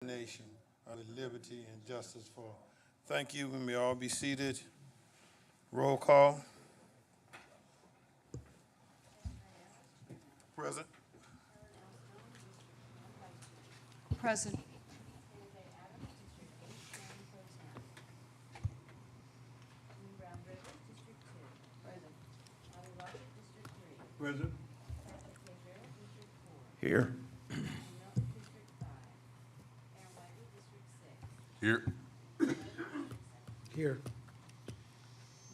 nation with liberty and justice for all. Thank you. We may all be seated. Roll call. Present. Present. Present. Here. Here. Here.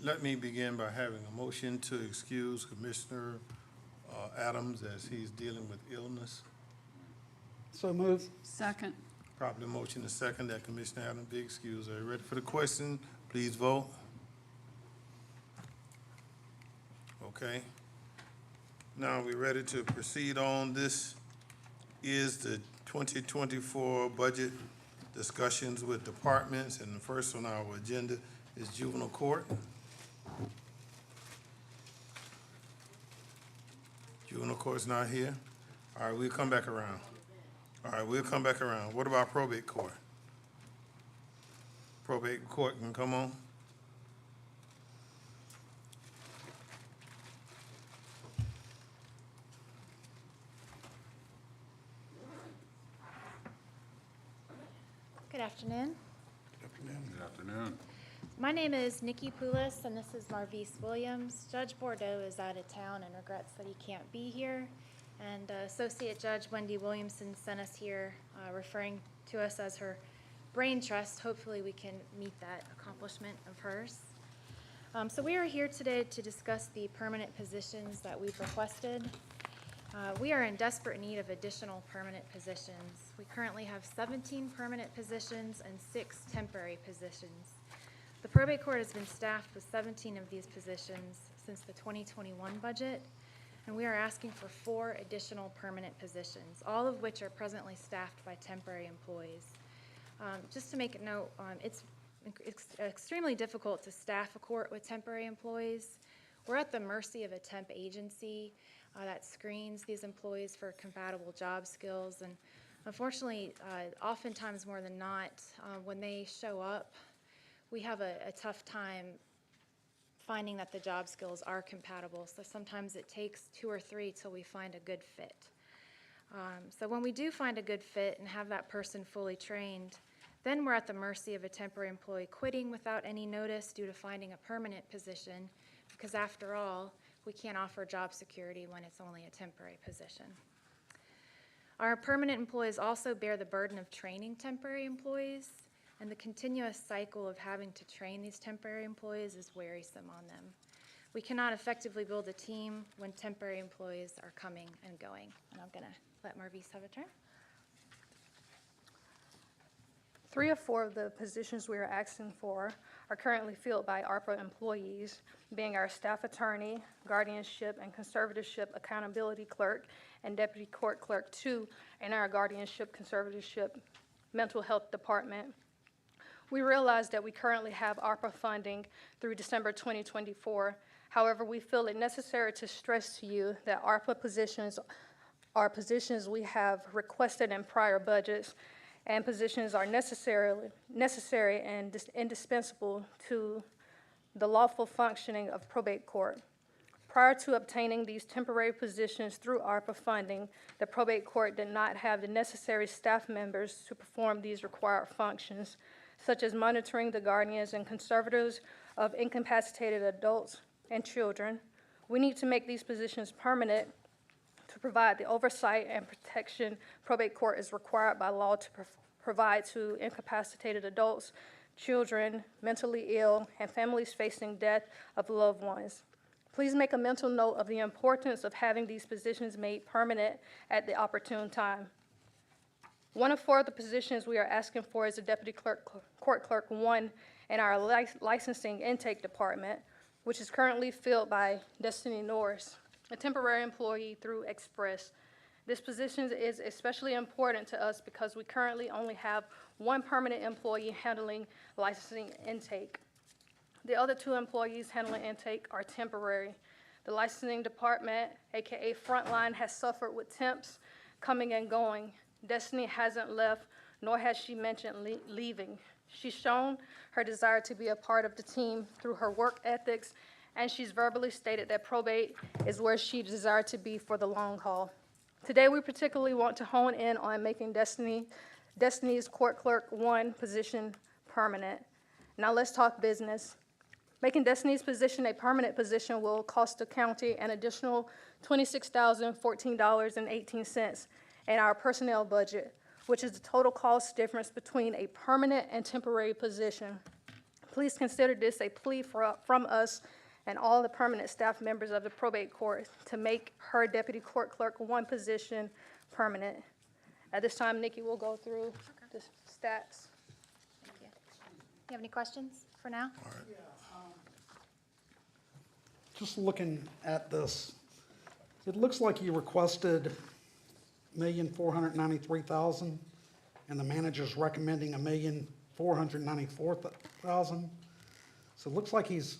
Let me begin by having a motion to excuse Commissioner Adams as he's dealing with illness. So moved. Second. Properly motion is second that Commissioner Adams be excused. Are you ready for the question? Please vote. Okay. Now we're ready to proceed on. This is the 2024 budget discussions with departments, and the first on our agenda is juvenile court. Juvenile court's not here. All right, we'll come back around. All right, we'll come back around. What about probate court? Probate court can come on. Good afternoon. Good afternoon. My name is Nikki Poulos, and this is Marvise Williams. Judge Bordeaux is out of town and regrets that he can't be here. And Associate Judge Wendy Williamson sent us here, referring to us as her brain trust. Hopefully we can meet that accomplishment of hers. So we are here today to discuss the permanent positions that we've requested. We are in desperate need of additional permanent positions. We currently have 17 permanent positions and 6 temporary positions. The probate court has been staffed with 17 of these positions since the 2021 budget, and we are asking for 4 additional permanent positions, all of which are presently staffed by temporary employees. Just to make a note, it's extremely difficult to staff a court with temporary employees. We're at the mercy of a temp agency that screens these employees for compatible job skills, and unfortunately, oftentimes more than not, when they show up, we have a tough time finding that the job skills are compatible. So sometimes it takes 2 or 3 till we find a good fit. So when we do find a good fit and have that person fully trained, then we're at the mercy of a temporary employee quitting without any notice due to finding a permanent position, because after all, we can't offer job security when it's only a temporary position. Our permanent employees also bear the burden of training temporary employees, and the continuous cycle of having to train these temporary employees is wearisome on them. We cannot effectively build a team when temporary employees are coming and going. And I'm going to let Marvise have a turn. 3 or 4 of the positions we are asking for are currently filled by ARPA employees, being our staff attorney, guardianship and conservatorship accountability clerk, and deputy court clerk 2 in our guardianship conservatorship mental health department. We realize that we currently have ARPA funding through December 2024. However, we feel it necessary to stress to you that ARPA positions are positions we have requested in prior budgets, and positions are necessary and indispensable to the lawful functioning of probate court. Prior to obtaining these temporary positions through ARPA funding, the probate court did not have the necessary staff members to perform these required functions, such as monitoring the guardians and conservators of incapacitated adults and children. We need to make these positions permanent to provide the oversight and protection probate court is required by law to provide to incapacitated adults, children, mentally ill, and families facing death of loved ones. Please make a mental note of the importance of having these positions made permanent at the opportune time. One of 4 of the positions we are asking for is a deputy clerk, court clerk 1 in our licensing intake department, which is currently filled by Destiny Norris, a temporary employee through Express. This position is especially important to us because we currently only have 1 permanent employee handling licensing intake. The other 2 employees handling intake are temporary. The licensing department, AKA Frontline, has suffered with temps coming and going. Destiny hasn't left, nor has she mentioned leaving. She's shown her desire to be a part of the team through her work ethics, and she's verbally stated that probate is where she desired to be for the long haul. Today, we particularly want to hone in on making Destiny's Court Clerk 1 position permanent. Now let's talk business. Making Destiny's position a permanent position will cost the county an additional $26,014.18 in our personnel budget, which is the total cost difference between a permanent and temporary position. Please consider this a plea from us and all the permanent staff members of the probate court to make her Deputy Court Clerk 1 position permanent. At this time, Nikki will go through the stats. Thank you. You have any questions for now? Just looking at this, it looks like you requested $1,493,000, and the manager's recommending $1,494,000. So it looks like he's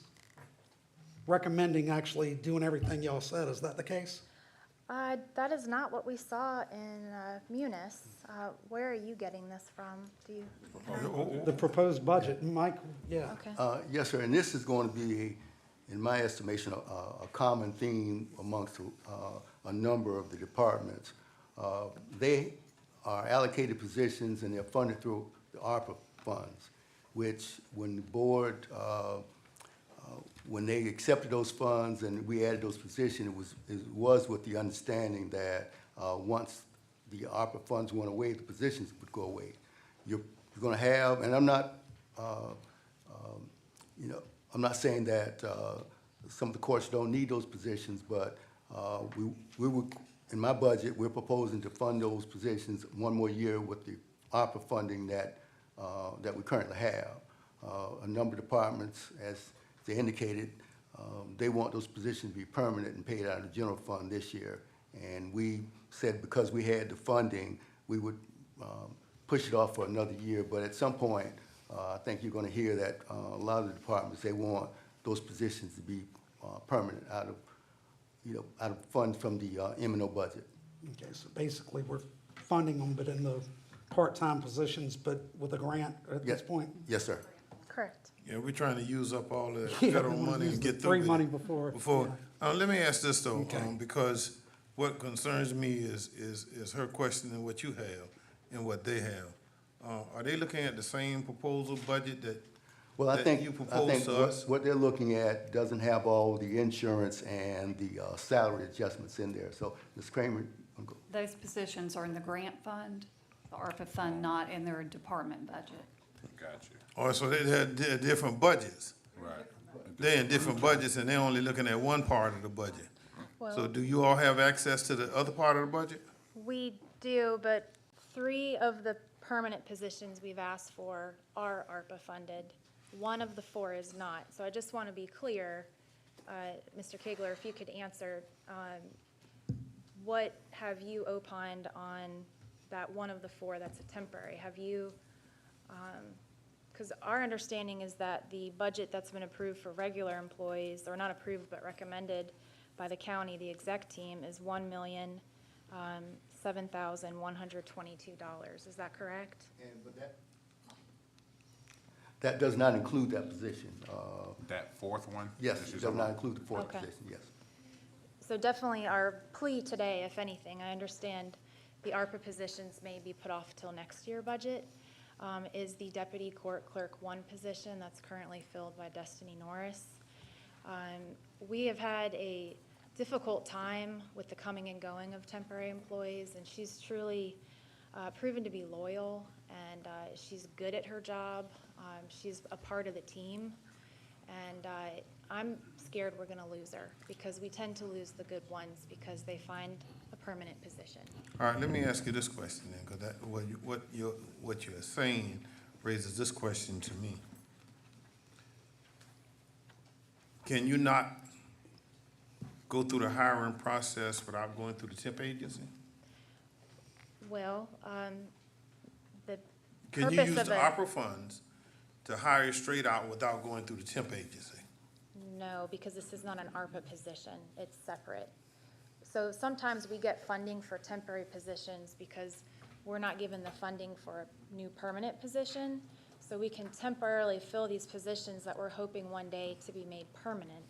recommending actually doing everything y'all said. Is that the case? That is not what we saw in Munis. Where are you getting this from? Do you? The proposed budget, Mike, yeah. Okay. Yes, sir, and this is going to be, in my estimation, a common theme amongst a number of the departments. They are allocated positions and they're funded through the ARPA funds, which when the board, when they accepted those funds and we added those positions, it was with the understanding that once the ARPA funds went away, the positions would go away. You're going to have, and I'm not, I'm not saying that some of the courts don't need those positions, but we would, in my budget, we're proposing to fund those positions one more year with the ARPA funding that we currently have. A number of departments, as they indicated, they want those positions to be permanent and paid out of the general fund this year. And we said because we had the funding, we would push it off for another year. But at some point, I think you're going to hear that a lot of the departments, they want those positions to be permanent out of funds from the M&O budget. Okay, so basically, we're funding them, but in the part-time positions, but with a grant at this point? Yes, sir. Correct. Yeah, we're trying to use up all the Yeah, federal we wanna money use and the get through free with it. money before, Let me ask this though, Okay. because what concerns me is her questioning what you have and what they have. Are they looking at the same proposal budget Well, I that think, you proposed to what, us? what they're looking at doesn't have all the insurance and the salary adjustments in there. So, Ms. Kramer, go. Those positions are in the grant fund, the ARPA fund, not in their department budget. Got you. Or so they had different budgets. Right. They're in different budgets and they're only looking at one part of the budget. So Well, do you all have access to the other part of the budget? we do, but 3 of the permanent positions we've asked for are ARPA funded. 1 of the 4 is not. So I just want to be clear, Mr. Kegler, if you could answer, what have you opined on that 1 of the 4 that's a temporary? Have you, because our understanding is that the budget that's been approved for regular employees, or not approved but recommended by the county, the exec team, is $1,007,122. Is that correct? But that does not include that position. That fourth one? Yes, that it you're does talking not about? include the fourth Okay. position, yes. So definitely our plea today, if anything, I understand the ARPA positions may be put off till next year budget, is the Deputy Court Clerk 1 position that's currently filled by Destiny Norris. We have had a difficult time with the coming and going of temporary employees, and she's truly proven to be loyal, and she's good at her job. She's a part of the team, and I'm scared we're going to lose her because we tend to lose the good ones because they find a permanent position. All right, let me ask you this question then, because what you're saying raises this question to me. Can you not go through the hiring process without going through the temp agency? Well, the Can you purpose use of the it, opera funds to hire straight out without going through the temp agency? no, because this is not an ARPA position, it's separate. So sometimes we get funding for temporary positions because we're not given the funding for new permanent position. So we can temporarily fill these positions that we're hoping one day to be made permanent.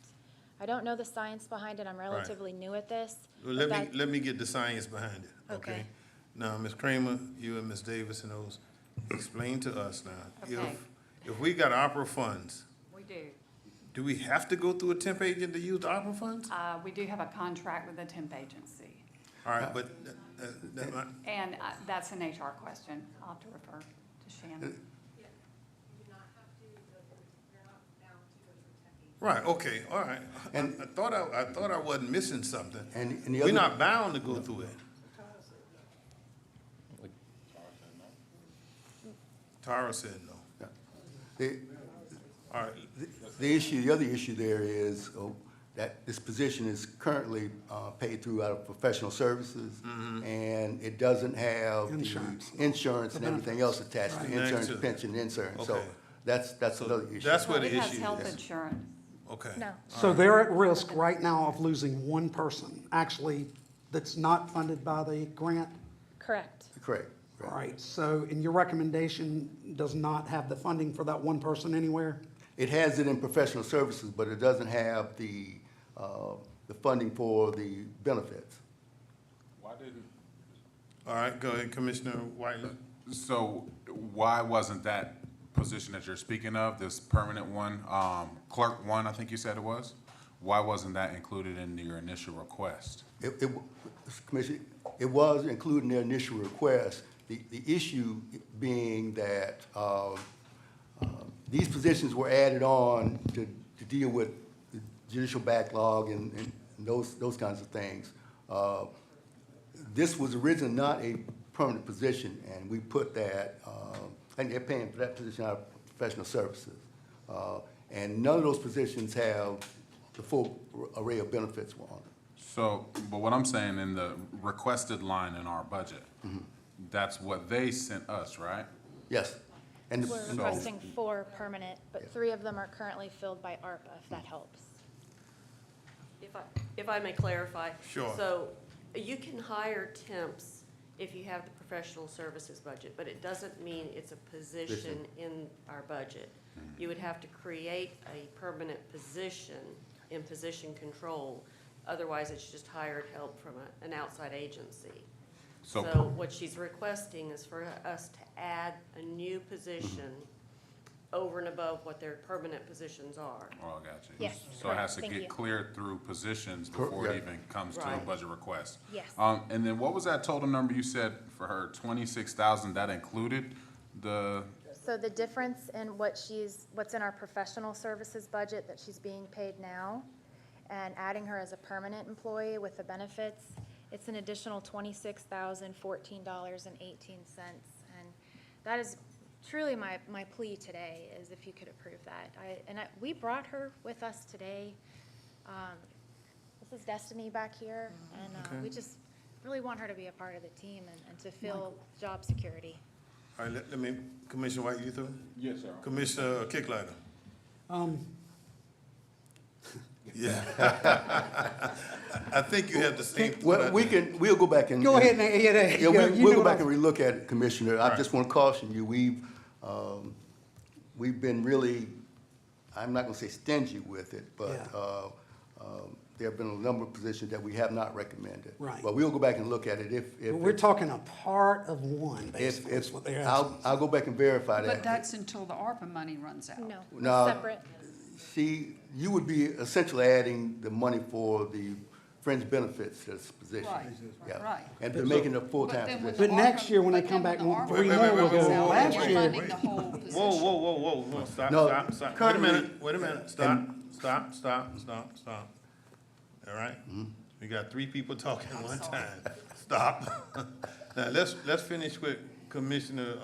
I don't know the science behind it. I'm relatively new at this. Well, but that- let me get the science behind it, okay? Okay. Now, Ms. Kramer, you and Ms. Davis and those, explain to us now. Okay. If we got opera funds, We do. do we have to go through a temp agent to use the opera funds? We do have a contract with a temp agency, All right, but, that might- and that's an HR question. I'll have to refer to Shannon. right, okay, all right. And- I thought I wasn't missing something. And the We're other, not bound to go through it. Tara said no. the, All right, the other issue there is that this position is currently paid through out of professional services, and it doesn't have the Insurance. insurance and everything else attached to Right. insurance, Next to- pension, insurance. So Okay. that's another issue. that's where the It has issue health is. insurance. Okay. No. So they're at risk right now of losing one person, actually, that's not funded by the grant? Correct. Correct. All right, so, and your recommendation does not have the funding for that one person anywhere? It has it in professional services, but it doesn't have the funding for the benefits. Why didn't, All right, go ahead, Commissioner Whiteley. so why wasn't that position that you're speaking of, this permanent one, clerk one, I think you said it was? Why wasn't that included in your initial request? Commissioner, it was included in their initial request. The issue being that these positions were added on to deal with the judicial backlog and those kinds of things. This was originally not a permanent position, and we put that, and they're paying for that position out of professional services. And none of those positions have the full array of benefits on them. So, but what I'm saying, in the requested line in our budget, that's what they sent us, right? Yes. And We're requesting 4 permanent, but 3 of them are currently filled by ARPA, if that helps. If I may clarify. Sure. So you can hire temps if you have the professional services budget, but it doesn't mean it's a position in our budget. You would have to create a permanent position in position control. Otherwise, it's just hired help from an outside agency. So So what she's requesting is for us to add a new position over and above what their permanent positions are. Oh, I got you. Yes, So it has to correct. Thank you. get cleared through positions before it yeah. even comes to a Right. budget request. Yes. And then what was that total number you said for her, 26,000, that included the, So the difference in what's in our professional services budget that she's being paid now, and adding her as a permanent employee with the benefits, it's an additional $26,014.18. And that is truly my plea today, is if you could approve that. We brought her with us today. This is Destiny back here, and we just really want her to be a part of the team and to feel job security. All right, let me, Commissioner White, you through? yes, sir. Commissioner Kicklighter? Yeah. I think you have the same. Well, we'll go back and. Go ahead, and- Yeah, you we'll know go back what and relook at it, Commissioner. I Right. just want to caution you, we've been really, I'm not gonna say stingy with it, but, Yeah. there have been a number of positions that we have not recommended. Right. But we'll go back and look at it if. We're talking a part of one, If, basically, is what they're asking. I'll go back and verify that. But that's until the ARPA money runs out. No, No. separate. You would be essentially adding the money for the fringe benefits to this position. Right, Yeah. right. And they're making it a But full-time then when position. But next year, when they come back and want three more, we'll go, whoa, last You're year, funding the whole position. Whoa, stop, No, stop. Wait a currently- minute, stop. All right? We got 3 people talking at one time. Stop. Now, let's finish with Commissioner,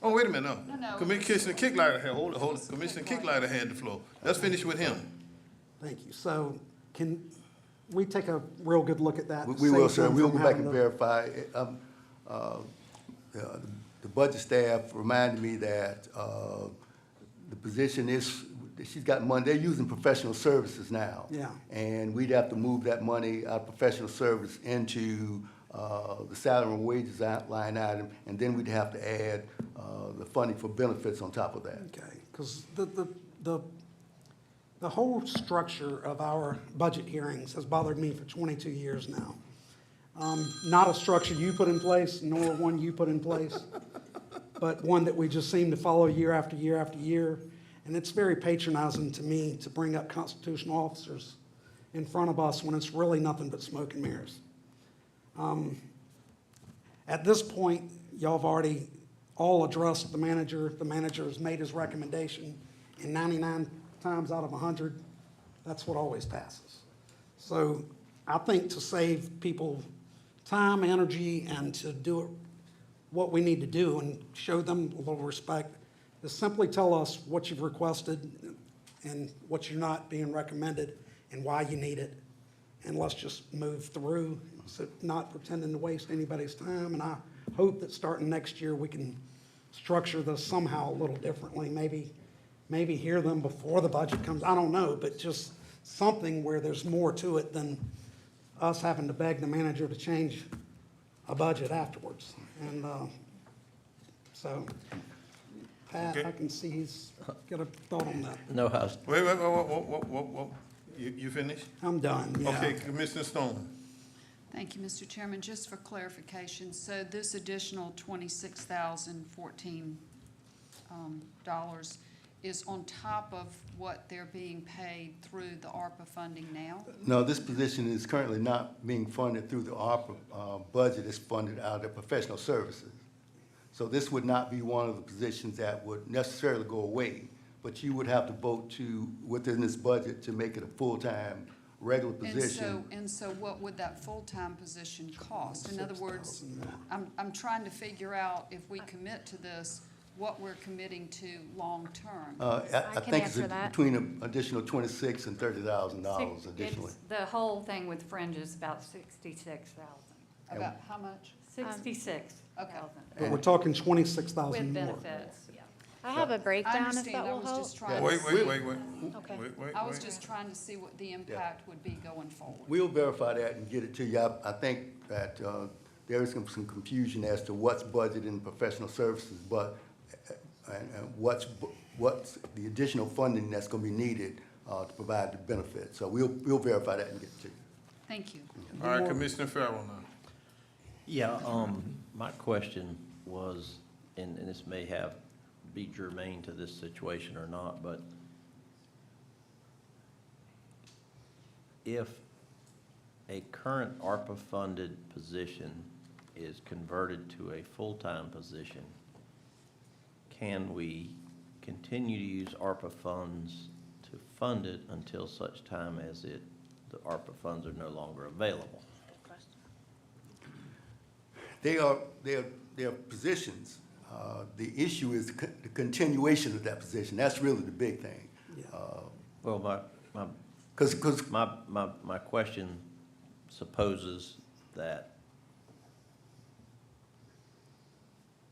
oh, wait a minute, no. No. Commissioner Kicklighter had, hold it, Commissioner Kicklighter had the floor. Let's finish with him. thank you. So can we take a real good look at that? We will, Save sir. them We'll from go back having and to- verify. The budget staff reminded me that the position is, she's got money, they're using professional services now. Yeah. And we'd have to move that money out of professional service into the salary and wages line item, and then we'd have to add the funding for benefits on top of that. Okay, because the whole structure of our budget hearings has bothered me for 22 years now. Not a structure you put in place, nor one you put in place, but one that we just seem to follow year after year after year. And it's very patronizing to me to bring up constitutional officers in front of us when it's really nothing but smoke and mirrors. At this point, y'all have already all addressed the manager. The manager has made his recommendation, and 99 times out of 100, that's what always passes. So I think to save people time, energy, and to do it what we need to do and show them a little respect, is simply tell us what you've requested and what you're not being recommended and why you need it. And let's just move through, so not pretending to waste anybody's time. And I hope that starting next year, we can structure this somehow a little differently. Maybe hear them before the budget comes, I don't know, but just something where there's more to it than us having to beg the manager to change a budget afterwards. And so, Pat, Okay. I can see he's got a thought on that. No house. Wait, you finished? I'm done, yeah. Okay, Commissioner Stone. Thank you, Mr. Chairman. Just for clarification, so this additional $26,014 dollars is on top of what they're being paid through the ARPA funding now? No, this position is currently not being funded through the ARPA budget. It's funded out of professional services. So this would not be one of the positions that would necessarily go away, but you would have to vote to, within this budget, to make it a full-time, regular position. And so what would that full-time position cost? In other words, I'm trying to figure out if we commit to this, what we're committing to long-term. I can think it's answer that. between an additional $26,000 and $30,000 additionally. The whole thing with fringe is about 66,000. About how much? 66,000. But we're talking 26,000 With more. benefits, yeah. I have a I breakdown if understand, that I will was help. just trying to Wait. Okay. I was just trying to see what the impact would be going forward. We'll verify that and get it to you. I think that there is some confusion as to what's budgeted in professional services, but and what's the additional funding that's going to be needed to provide the benefits. So we'll verify that and get it to you. Thank you. All right, Commissioner Farrell now. Yeah, my question was, and this may be germane to this situation or not, but if a current ARPA-funded position is converted to a full-time position, can we continue to use ARPA funds to fund it until such time as the ARPA funds are no longer available? They are positions. The issue is the continuation of that position. That's really the big thing. Well, my question supposes that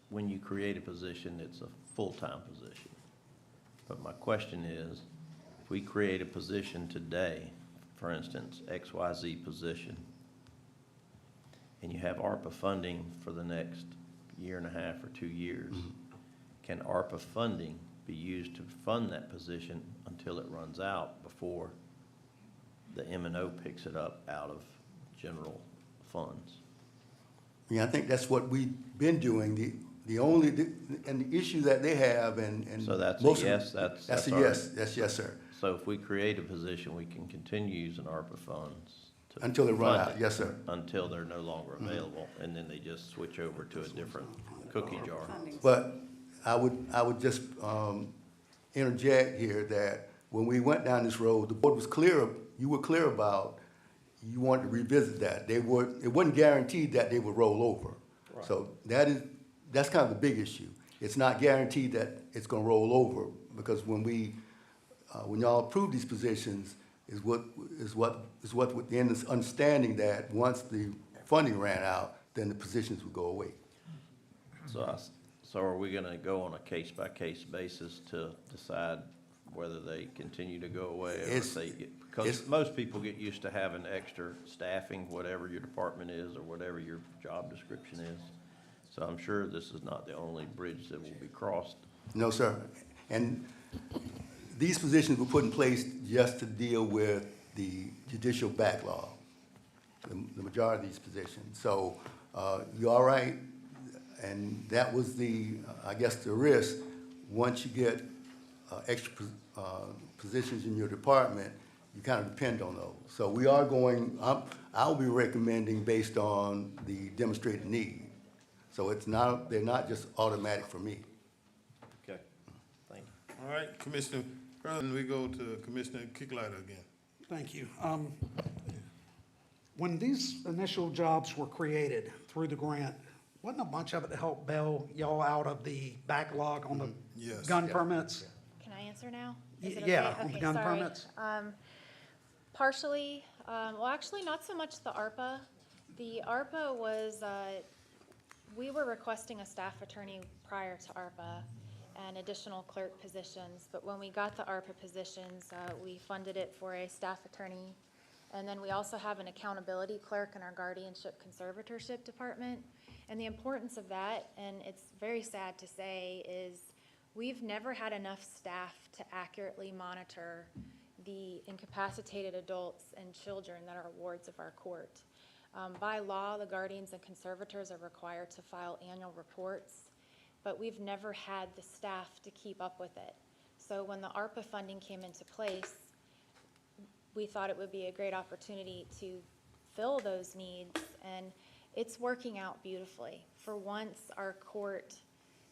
when you create a position, it's a full-time position. But my question is, if we create a position today, for instance, XYZ position, and you have ARPA funding for the next year and a half or 2 years, can ARPA funding be used to fund that position until it runs out before the M&O picks it up out of general funds? Yeah, I think that's what we've been doing. And the issue that they have and So that's a most of- yes, that's That's a all right. yes, that's yes, sir. So if we create a position, we can continue using ARPA funds to Until they run fund out, it, yes, sir. until they're no longer available, and then they just switch over to a different cookie jar. But I would just interject here that when we went down this road, the board was clear, you were clear about, you wanted to revisit that. It wasn't guaranteed that they would roll over. So that's kind of the big issue. It's not guaranteed that it's gonna roll over, because when y'all approve these positions, is what with the understanding that once the funding ran out, then the positions would go away. So are we gonna go on a case-by-case basis to decide whether they continue to go away or It's- if they get, because most people get used to having extra staffing, whatever your department is or whatever your job description is. So I'm sure this is not the only bridge that will be crossed. No, sir. And these positions were put in place just to deal with the judicial backlog, the majority of these positions. So, you're all right, and that was the, I guess, the risk. Once you get, extra, positions in your department, you kind of depend on those. So we are going, I'll be recommending based on the demonstrated need. So it's not, they're not just automatic for me. Okay. Thank you. All right, Commissioner, President, we go to Commissioner Kicklighter again. Thank you. When these initial jobs were created through the grant, wasn't a bunch of it to help bail y'all out of the backlog on the Yes. gun permits? Can I answer now? Is it Yeah, okay? on the Okay, gun sorry. permits. Partially, well, actually, not so much the ARPA. The ARPA was, we were requesting a staff attorney prior to ARPA and additional clerk positions, but when we got the ARPA positions, we funded it for a staff attorney. And then we also have an accountability clerk in our guardianship conservatorship department. And the importance of that, and it's very sad to say, is we've never had enough staff to accurately monitor the incapacitated adults and children that are wards of our court. By law, the guardians and conservators are required to file annual reports, but we've never had the staff to keep up with it. So when the ARPA funding came into place, we thought it would be a great opportunity to fill those needs, and it's working out beautifully. For once, our court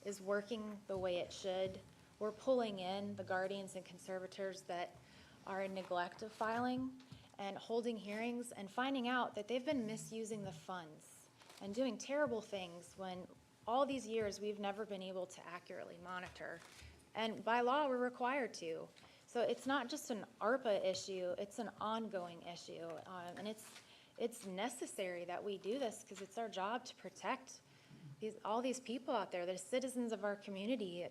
is working the way it should. We're pulling in the guardians and conservators that are in neglect of filing and holding hearings and finding out that they've been misusing the funds and doing terrible things when all these years we've never been able to accurately monitor. And by law, we're required to. So it's not just an ARPA issue, it's an ongoing issue. And it's necessary that we do this because it's our job to protect all these people out there, the citizens of our community.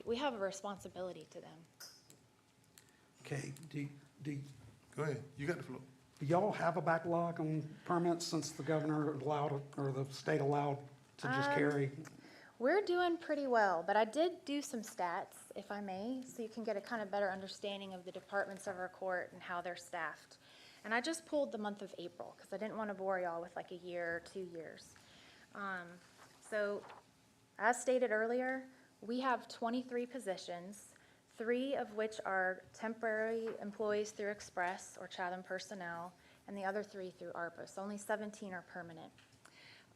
We have a responsibility to them. Okay, do Go ahead, you got the floor. y'all have a backlog on permits since the governor allowed, or the state allowed to just carry? We're doing pretty well, but I did do some stats, if I may, so you can get a kind of better understanding of the departments of our court and how they're staffed. And I just pulled the month of April, because I didn't want to bore y'all with like a year or 2 years. So, as stated earlier, we have 23 positions, 3 of which are temporary employees through Express or Chatham personnel, and the other 3 through ARPA, so only 17 are permanent.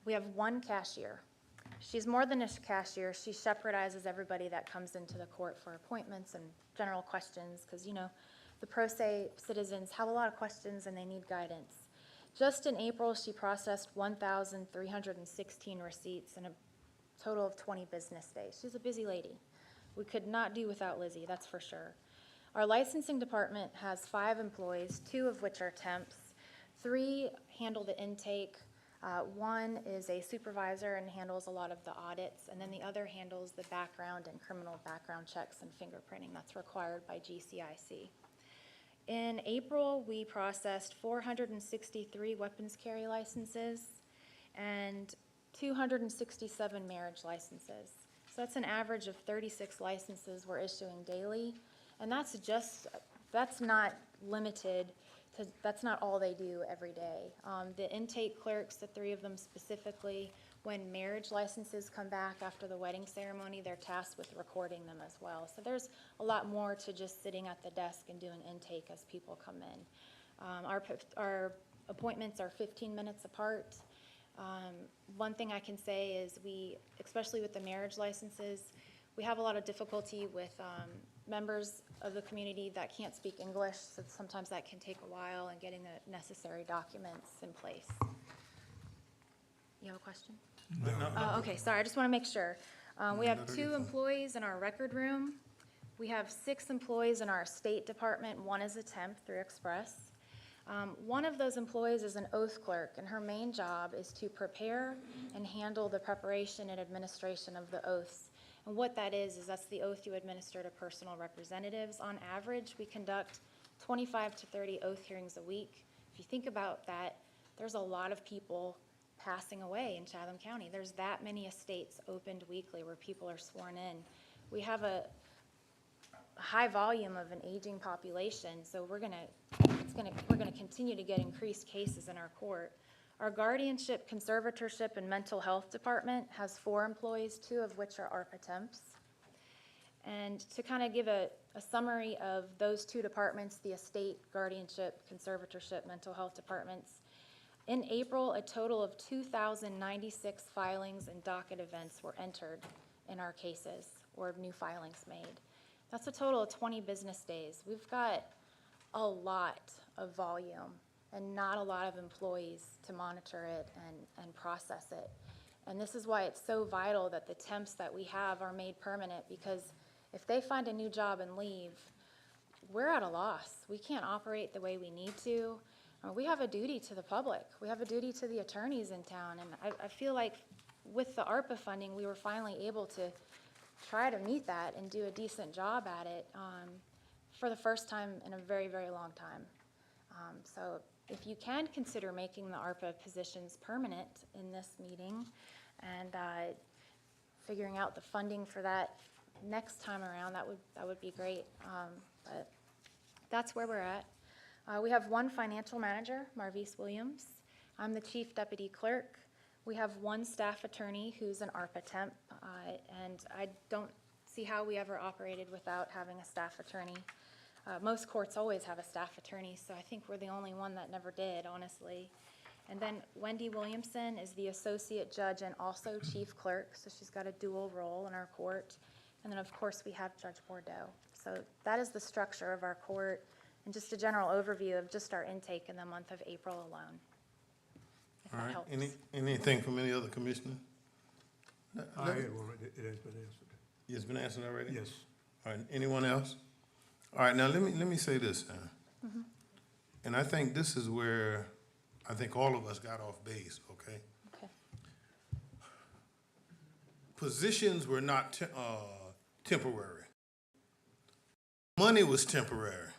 We have 1 cashier. She's more than a cashier. She shepherdizes everybody that comes into the court for appointments and general questions, because, you know, the pro se citizens have a lot of questions and they need guidance. Just in April, she processed 1,316 receipts in a total of 20 business days. She's a busy lady. We could not do without Lizzie, that's for sure. Our licensing department has 5 employees, 2 of which are temps. 3 handle the intake. 1 is a supervisor and handles a lot of the audits, and then the other handles the background and criminal background checks and fingerprinting that's required by GCIC. In April, we processed 463 weapons carry licenses and 267 marriage licenses. So that's an average of 36 licenses we're issuing daily, and that's not limited to, that's not all they do every day. The intake clerks, the 3 of them specifically, when marriage licenses come back after the wedding ceremony, they're tasked with recording them as well. So there's a lot more to just sitting at the desk and doing intake as people come in. Our appointments are 15 minutes apart. One thing I can say is especially with the marriage licenses, we have a lot of difficulty with members of the community that can't speak English, so sometimes that can take a while in getting the necessary documents in place. You have a question? Okay, sorry, I just want to make sure. We have 2 employees in our record room. We have 6 employees in our estate department. 1 is a temp through Express. One of those employees is an oath clerk, and her main job is to prepare and handle the preparation and administration of the oaths. And what that is that's the oath you administer to personal representatives. On average, we conduct 25 to 30 oath hearings a week. If you think about that, there's a lot of people passing away in Chatham County. There's that many estates opened weekly where people are sworn in. We have a high volume of an aging population, so we're gonna continue to get increased cases in our court. Our guardianship, conservatorship, and mental health department has 4 employees, 2 of which are ARPA temps. And to kind of give a summary of those 2 departments, the estate, guardianship, conservatorship, mental health departments, in April, a total of 2,096 filings and docket events were entered in our cases, or new filings made. That's a total of 20 business days. We've got a lot of volume and not a lot of employees to monitor it and process it. And this is why it's so vital that the temps that we have are made permanent, because if they find a new job and leave, we're at a loss. We can't operate the way we need to. We have a duty to the public. We have a duty to the attorneys in town. And I feel like with the ARPA funding, we were finally able to try to meet that and do a decent job at it for the first time in a very, very long time. So if you can consider making the ARPA positions permanent in this meeting and figuring out the funding for that next time around, that would be great. But that's where we're at. We have 1 financial manager, Marvise Williams. I'm the chief deputy clerk. We have 1 staff attorney who's an ARPA temp, and I don't see how we ever operated without having a staff attorney. Most courts always have a staff attorney, so I think we're the only one that never did, honestly. And then Wendy Williamson is the associate judge and also chief clerk, so she's got a dual role in our court. And then, of course, we have Judge Bordeaux. So that is the structure of our court, and just a general overview of just our intake in the month of April alone, if All that right, helps. anything from any other commissioner? I had one, it has been answered. It's been answered already? Yes. All right, anyone else? All right, now let me say this, and I think this is where I think all of us got off base, okay? Okay. Positions were not temporary. Money was temporary,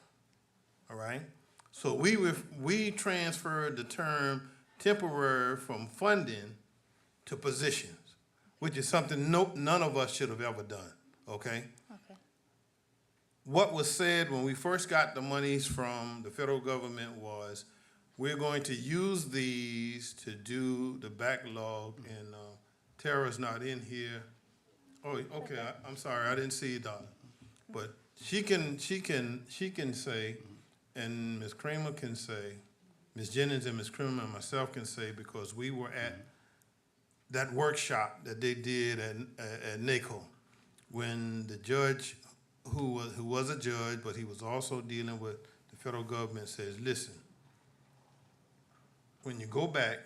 all right? So we transferred the term temporary from funding to positions, which is something none of us should have ever done, okay? Okay. What was said when we first got the monies from the federal government was, we're going to use these to do the backlog, and Tara's not in here. Oh, okay, I'm sorry, I didn't see you, Donna. But she can say, and Ms. Kramer can say, Ms. Jennings and Ms. Kramer and myself can say, because we were at that workshop that they did at NACO, when the judge, who was a judge, but he was also dealing with the federal government, says, listen, when you go back,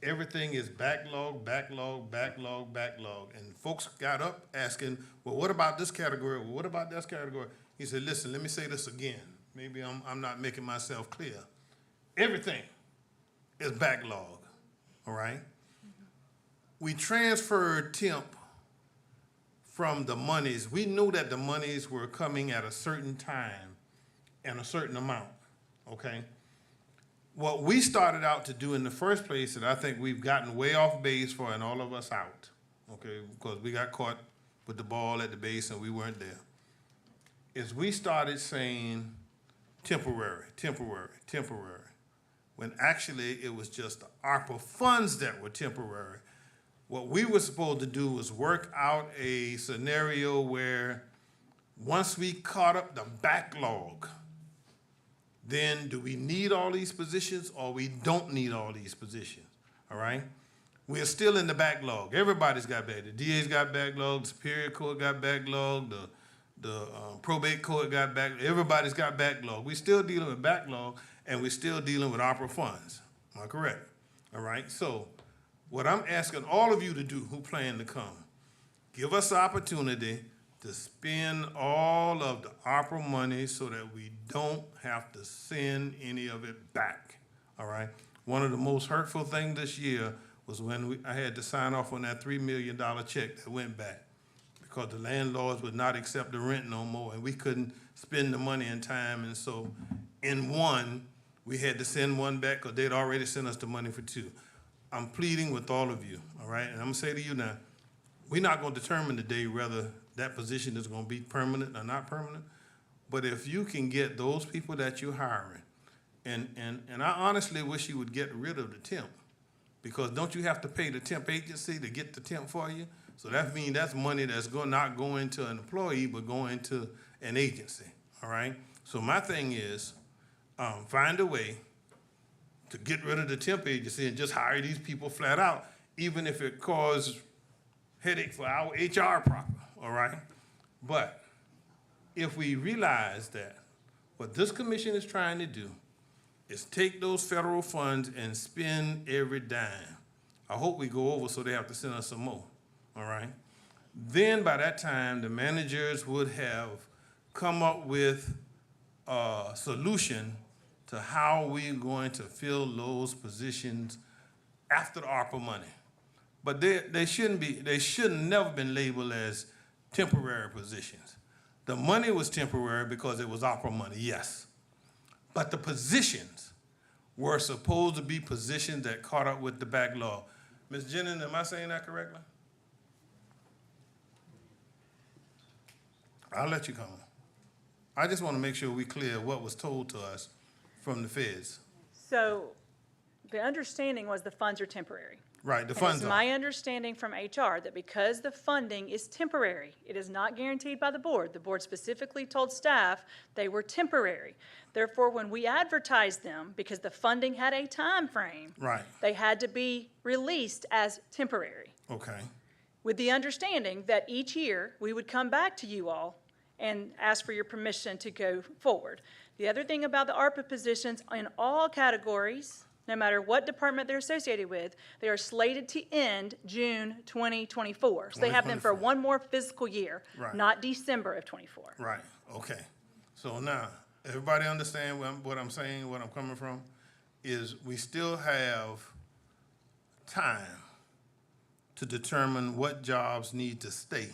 everything is backlog, backlog, backlog, backlog. And folks got up asking, well, what about this category? Well, what about this category? He said, listen, let me say this again. Maybe I'm not making myself clear. Everything is backlog, all right? We transferred temp from the monies. We knew that the monies were coming at a certain time and a certain amount, okay? What we started out to do in the first place, and I think we've gotten way off base for, and all of us out, okay, because we got caught with the ball at the base and we weren't there, is we started saying temporary, temporary, temporary, when actually it was just the ARPA funds that were temporary. What we were supposed to do was work out a scenario where once we caught up the backlog, then do we need all these positions or we don't need all these positions, all right? We're still in the backlog. Everybody's got backlog. The DA's got backlog, the Superior Court got backlog, the Probate Court got backlog. Everybody's got backlog. We're still dealing with backlog, and we're still dealing with ARPA funds. Am I correct? All right, so what I'm asking all of you to do who plan to come, give us the opportunity to spend all of the ARPA money so that we don't have to send any of it back, all right? One of the most hurtful things this year was when I had to sign off on that $3 million check that went back. because the landlords would not accept the rent no more, and we couldn't spend the money in time, and so in one, we had to send one back because they'd already sent us the money for two. I'm pleading with all of you, all right? And I'm gonna say to you now, we're not gonna determine today whether that position is gonna be permanent or not permanent, but if you can get those people that you're hiring, and I honestly wish you would get rid of the temp, because don't you have to pay the temp agency to get the temp for you? So that means that's money that's not going to an employee, but going to an agency, all right? So my thing is, find a way to get rid of the temp agency and just hire these people flat out, even if it causes headache for our HR proper, all right? But if we realize that what this commission is trying to do is take those federal funds and spend every dime, I hope we go over so they have to send us some more, all right? Then by that time, the managers would have come up with a solution to how we're going to fill those positions after the ARPA money. But they shouldn't never been labeled as temporary positions. The money was temporary because it was ARPA money, yes. But the positions were supposed to be positions that caught up with the backlog. Ms. Jennings, am I saying that correctly? I'll let you come. I just want to make sure we clear what was told to us from the feds. So the understanding was the funds are temporary. Right, the And funds it's are. my understanding from HR that because the funding is temporary, it is not guaranteed by the board. The board specifically told staff they were temporary. Therefore, when we advertised them, because the funding had a time frame, Right, they had to be released as temporary, okay. with the understanding that each year we would come back to you all and ask for your permission to go forward. The other thing about the ARPA positions in all categories, no matter what department they're associated with, they are slated to end June 2024. So they have them for 2024. one more fiscal year, Right. not December of '24. Right, okay. So now, everybody understand what I'm saying, what I'm coming from? Is we still have time to determine what jobs need to stay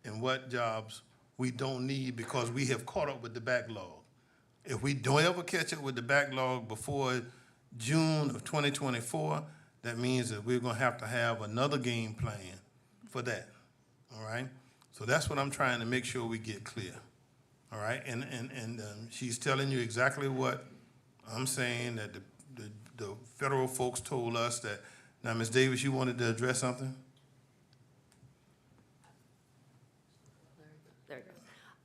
and what jobs we don't need because we have caught up with the backlog. If we don't ever catch up with the backlog before June of 2024, that means that we're gonna have to have another game plan for that, all right? So that's what I'm trying to make sure we get clear, all right? And she's telling you exactly what I'm saying, that the federal folks told us that. Now, Ms. Davis, you wanted to address something? There you go.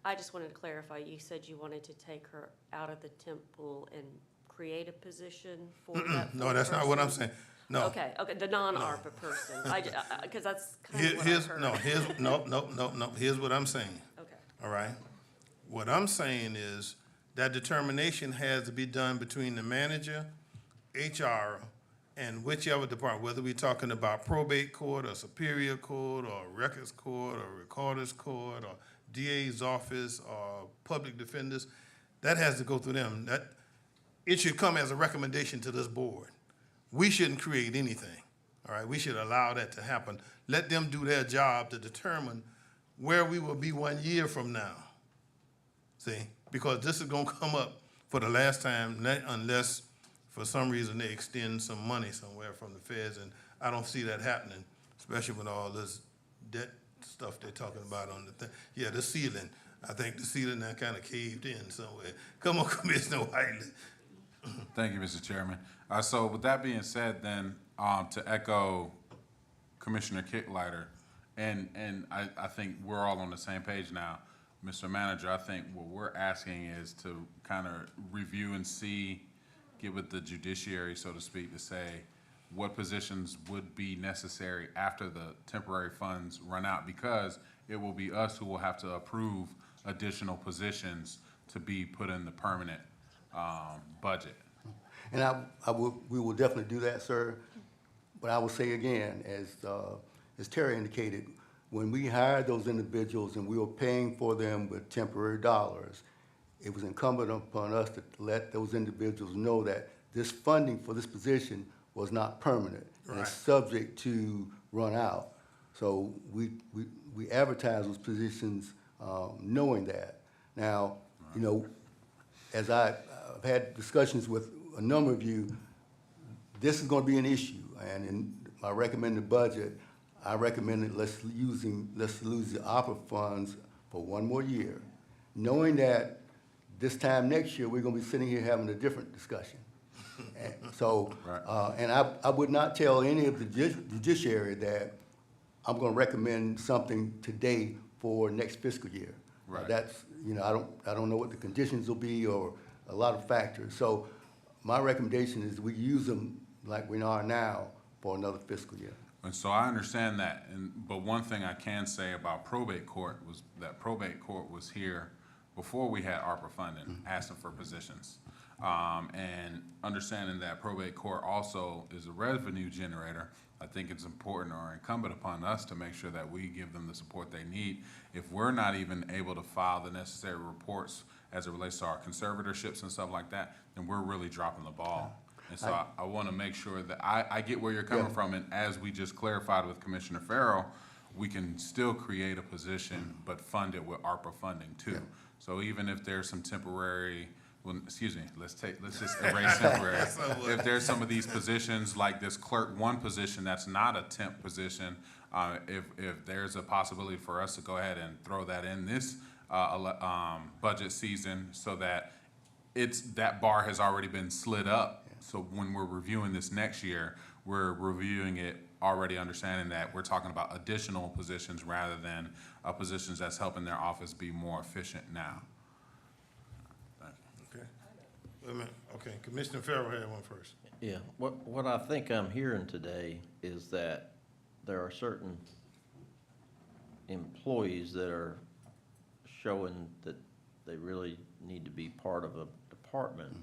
I just wanted to clarify, you said you wanted to take her out of the temp pool and create a position for that? No, that's not what I'm person? saying. No. Okay, the non-ARPA person, because that's kind of what I Here's, heard. no, here's what I'm saying, Okay, all right? What I'm saying is that determination has to be done between the manager, HR, and whichever department, whether we're talking about probate court or superior court or records court or recorder's court or DA's office or public defenders, that has to go through them. It should come as a recommendation to this board. We shouldn't create anything, all right? We should allow that to happen. Let them do their job to determine where we will be 1 year from now. See, because this is gonna come up for the last time, unless for some reason they extend some money somewhere from the feds, and I don't see that happening, especially with all this debt stuff they're talking about on the thing. Yeah, the ceiling, I think the ceiling now kind of caved in somewhere. Come on, Commissioner Whiteley. Thank you, Mr. Chairman. So with that being said, then, to echo Commissioner Kicklighter, and I think we're all on the same page now, Mr. Manager, I think what we're asking is to kind of review and see, get with the judiciary, so to speak, to say what positions would be necessary after the temporary funds run out, because it will be us who will have to approve additional positions to be put in the permanent budget. And we will definitely do that, sir. But I will say again, as Terry indicated, when we hired those individuals and we were paying for them with temporary dollars, it was incumbent upon us to let those individuals know that this funding for this position was not permanent. And it's Right. subject to run out. So we we advertise those positions, knowing that. Now, you know, as I've had discussions with a number of you, this is gonna be an issue, and in my recommended budget, I recommended let's lose the opera funds for one more year, knowing that this time next year, we're gonna be sitting here having a different discussion. And so, Right. and I would not tell any of the judiciary that I'm gonna recommend something today for next fiscal year. Right. That's, you know, I don't know what the conditions will be or a lot of factors. So my recommendation is we use them like we are now for another fiscal year. And so I understand that, but one thing I can say about probate court was that probate court was here before we had ARPA funding, asking for positions. And understanding that probate court also is a revenue generator, I think it's important or incumbent upon us to make sure that we give them the support they need. If we're not even able to file the necessary reports as it relates to our conservatorships and stuff like that, then we're really dropping the ball. And so I want to make sure that I get where you're coming from, and as we just clarified with Commissioner Farrell, we can still create a position, but fund it with ARPA funding too. So even if there's some temporary, well, excuse me, let's just erase temporary. If there's some of these positions, like this clerk one position, that's not a temp position, if there's a possibility for us to go ahead and throw that in this budget season, so that that bar has already been slid up. So when we're reviewing this next year, we're reviewing it already understanding that we're talking about additional positions rather than positions that's helping their office be more efficient now. Thank you. Okay. Wait a minute. Okay, Commissioner Farrell had one first. Yeah, what I think I'm hearing today is that there are certain employees that are showing that they really need to be part of a department.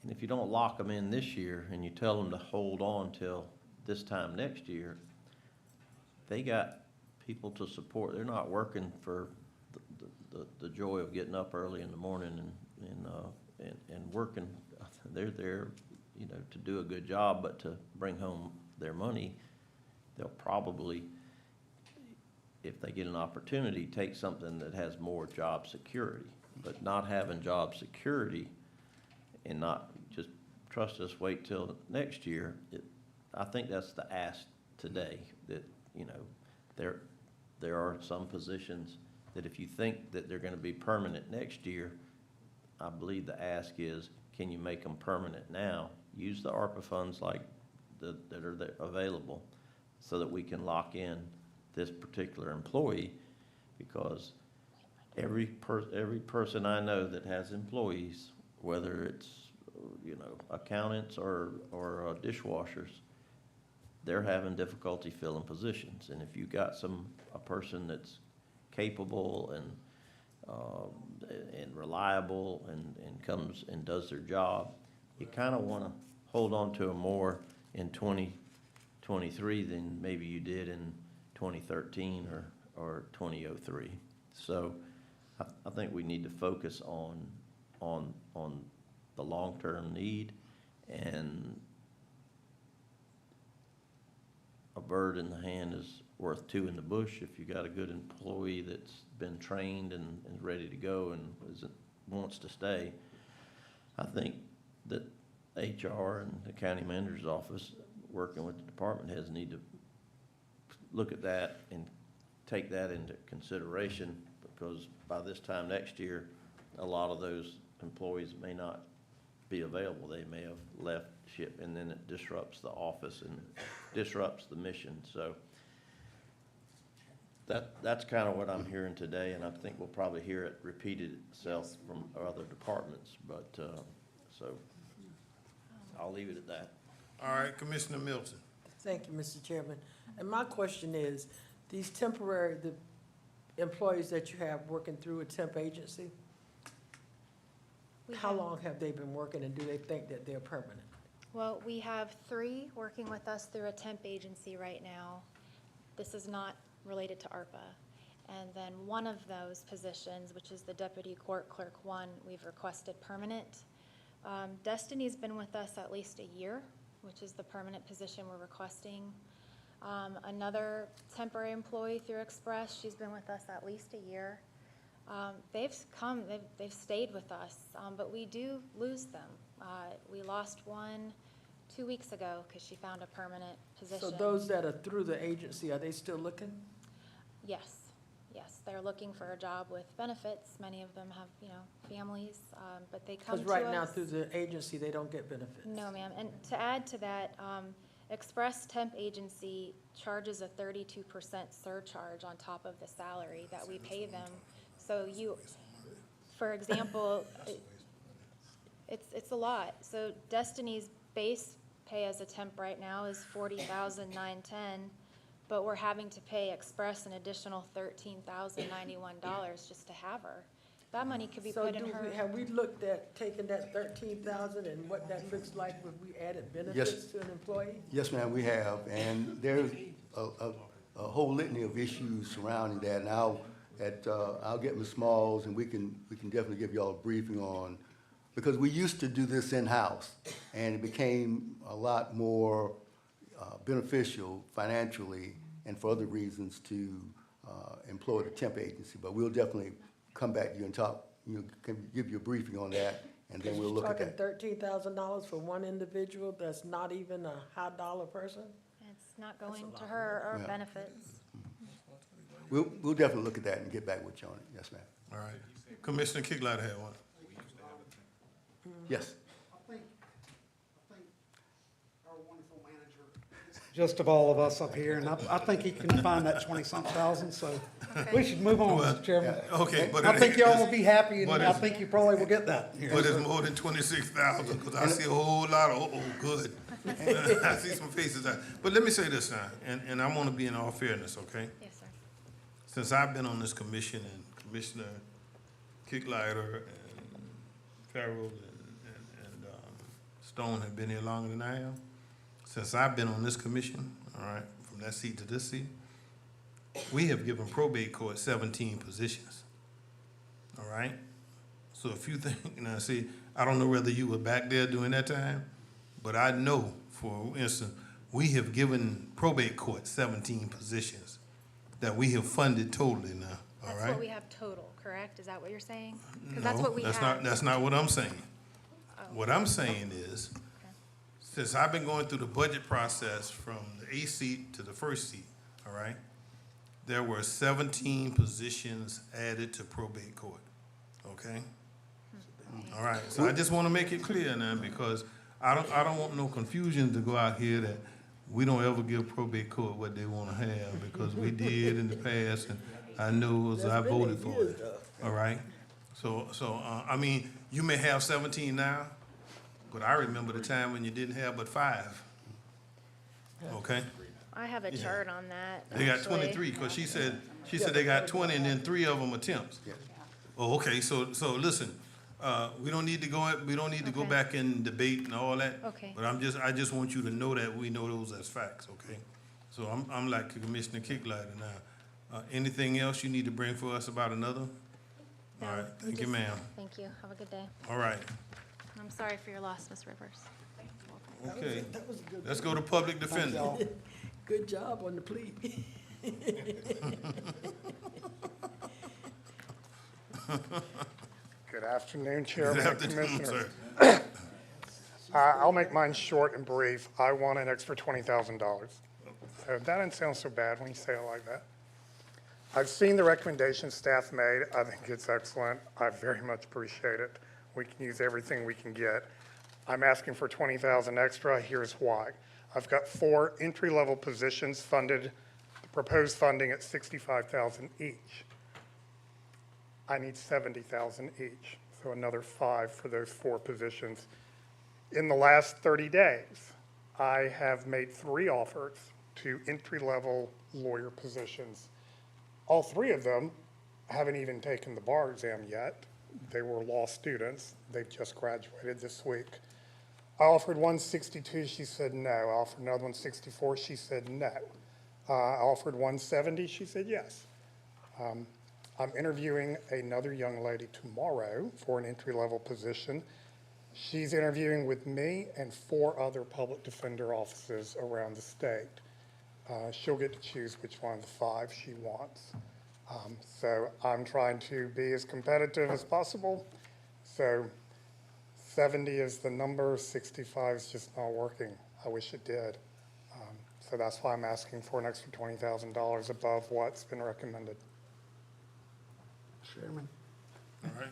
And if you don't lock them in this year and you tell them to hold on till this time next year, they got people to support. They're not working for the joy of getting up early in the morning and working. They're there, you know, to do a good job, but to bring home their money. They'll probably, if they get an opportunity, take something that has more job security. But not having job security and not just trust us, wait till next year, I think that's the ask today, that, you know, there are some positions that if you think that they're gonna be permanent next year, I believe the ask is, can you make them permanent now? Use the ARPA funds like that are there available so that we can lock in this particular employee, because every person I know that has employees, whether it's, you know, accountants or dishwashers, they're having difficulty filling positions. And if you got a person that's capable and reliable and comes and does their job, you kind of want to hold on to them more in 2023 than maybe you did in 2013 or 2003. So I think we need to focus on the long-term need, and a bird in the hand is worth two in the bush. If you got a good employee that's been trained and is ready to go and wants to stay, I think that HR and the county manager's office, working with the department heads, need to look at that and take that into consideration, because by this time next year, a lot of those employees may not be available. They may have left ship, and then it disrupts the office and disrupts the mission. So that's kind of what I'm hearing today, and I think we'll probably hear it repeated itself from other departments. But so I'll leave it at that. All right, Commissioner Milton. Thank you, Mr. Chairman. And my question is, these temporary, the employees that you have working through a temp agency, how long have they been working, and do they think that they're permanent? Well, we have 3 working with us through a temp agency right now. This is not related to ARPA. And then one of those positions, which is the Deputy Court Clerk 1, we've requested permanent. Destiny's been with us at least a year, which is the permanent position we're requesting. Another temporary employee through Express, she's been with us at least a year. They've stayed with us, but we do lose them. We lost one 2 weeks ago because she found a permanent position. So those that are through the agency, are they still looking? Yes, they're looking for a job with benefits. Many of them have, families, but they come to us. Because right now, through the agency, they don't get benefits. No, ma'am. And to add to that, Express Temp Agency charges a 32% surcharge on top of the salary that we pay them. So for example, it's a lot. So Destiny's base pay as a temp right now is $40,910, but we're having to pay Express an additional $13,091 just to have her. That money could be put in her. Have we looked at taking that 13,000 and what that looks like if we added benefits to an employee? Yes, ma'am, we have, and there's a whole litany of issues surrounding that, and I'll get Ms. Smalls, and we can definitely give y'all a briefing on, because we used to do this in-house, and it became a lot more beneficial financially and for other reasons to employ the temp agency, but we'll definitely come back to you and talk, give you a briefing on that, and then we'll look at that. Talking $13,000 for one individual that's not even a high dollar person? It's not going to her or Yeah. benefits. We'll definitely look at that and get back with you on it, yes, ma'am. All right. Commissioner Kicklighter had one. Yes. I think our wonderful manager, just of all of us up here, and I think he can find that 20-something thousand, so we should move on, Mr. Chairman. Okay, but. I think y'all will be happy, and but I it's- think you probably will get that. But it's more than 26,000, because I see a whole lot of, good. I see some faces. But let me say this now, and I want to be in all fairness, okay? Yes, sir. Since I've been on this commission, and Commissioner Kicklighter and Farrell and Stone have been here longer than I have, since I've been on this commission, all right, from that seat to this seat, we have given probate court 17 positions, all right? So if you think, see, I don't know whether you were back there during that time, but I know, for instance, we have given probate court 17 positions that we have funded totally now, all right? That's what we have total, correct? Is that what you're saying? Because that's what we have. No, that's not what I'm saying. What I'm saying is, since I've been going through the budget process from the 8th seat to the 1st seat, all right? There were 17 positions added to probate court, okay? All right, so I just want to make it clear now, because I don't want no confusion to go out here that we don't ever give probate court what they want to have, because we did in the past, and I know as I voted for it, all right? So, I mean, you may have 17 now, but I remember the time when you didn't have but 5, okay? I have a chart on that. They got actually. 23, because she said they got 20, and then 3 of them attempts. Oh, okay, so listen, we don't need to go Okay. back and debate and all that. Okay. But I just want you to know that we know those as facts, okay? So I'm like Commissioner Kicklighter now. Anything else you need to bring for us about another? No, All right, we thank you, just- ma'am. Thank you. Have a good day. All right, I'm sorry for your loss, Ms. Rivers. okay. That was a good. Let's go to public defender. y'all. Good job on the plea. Good afternoon, Chairman Good and afternoon, Commissioners. sir. I'll make mine short and brief. I want an extra $20,000. So that doesn't sound so bad when you say it like that. I've seen the recommendations staff made. I think it's excellent. I very much appreciate it. We can use everything we can get. I'm asking for $20,000 extra. Here's why. I've got 4 entry-level positions funded, the proposed funding at $65,000 each. I need $70,000 each, so another 5 for those 4 positions. In the last 30 days, I have made 3 offers to entry-level lawyer positions. All 3 of them haven't even taken the bar exam yet. They were law students. They've just graduated this week. I offered one 62, she said no. I offered another one 64, she said no. I offered one 70, she said yes. I'm interviewing another young lady tomorrow for an entry-level position. She's interviewing with me and 4 other public defender offices around the state. She'll get to choose which one of the 5 she wants. So I'm trying to be as competitive as possible. So 70 is the number, 65 is just not working. I wish it did. So that's why I'm asking for an extra $20,000 above what's been recommended. Chairman, All right.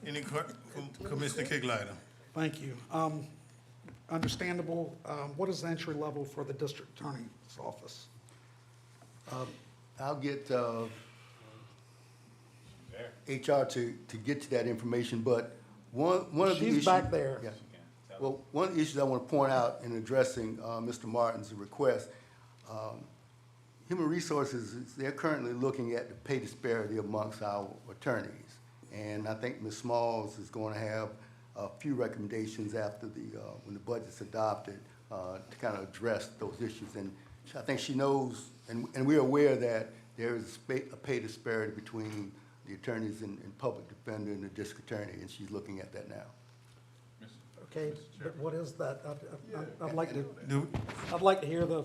Any from Commissioner Kicklighter? thank you. Understandable, what is the entry level for the district attorney's office? I'll get HR to get to that information, but one of the issues. She's back there. Yeah. Well, one of the issues I want to point out in addressing Mr. Martin's request, Human Resources, they're currently looking at the pay disparity amongst our attorneys. And I think Ms. Smalls is going to have a few recommendations after when the budget's adopted to kind of address those issues. And I think she knows, and we're aware that there is a pay disparity between the attorneys and public defender and the district attorney, and she's looking at that now. Okay, but what is that? I'd like to, Do, I'd like to hear the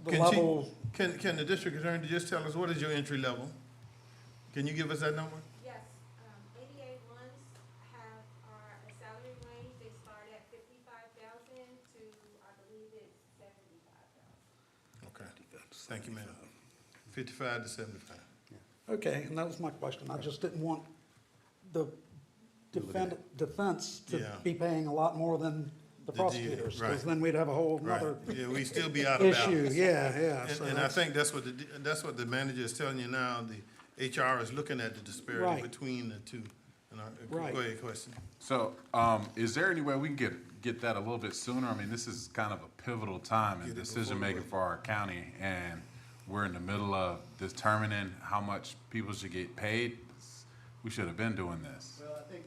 can level. Can the district attorney just tell us what is your entry level? Can you give us that number? Yes, 88 ones have a salary range, they start at 55,000 to, I believe it's 75,000. Okay, thank you, ma'am. 55 to 75. Okay, and that was my question. I just didn't want the defense to Yeah. be paying a lot more than the The DA, prosecutors, because right. then we'd have a whole Right, other yeah, we still be out of issue. balance. Yeah. so And I that's- think that's what the manager is telling you now, the HR is looking at the disparity Right. between the two. And Right. Go ahead, question. So, is there any way we can get that a little bit sooner? I mean, this is kind of a pivotal time in Get it decision-making before for our county, and we're in the middle of determining how much people should get paid. We should have been doing this. Well, I think,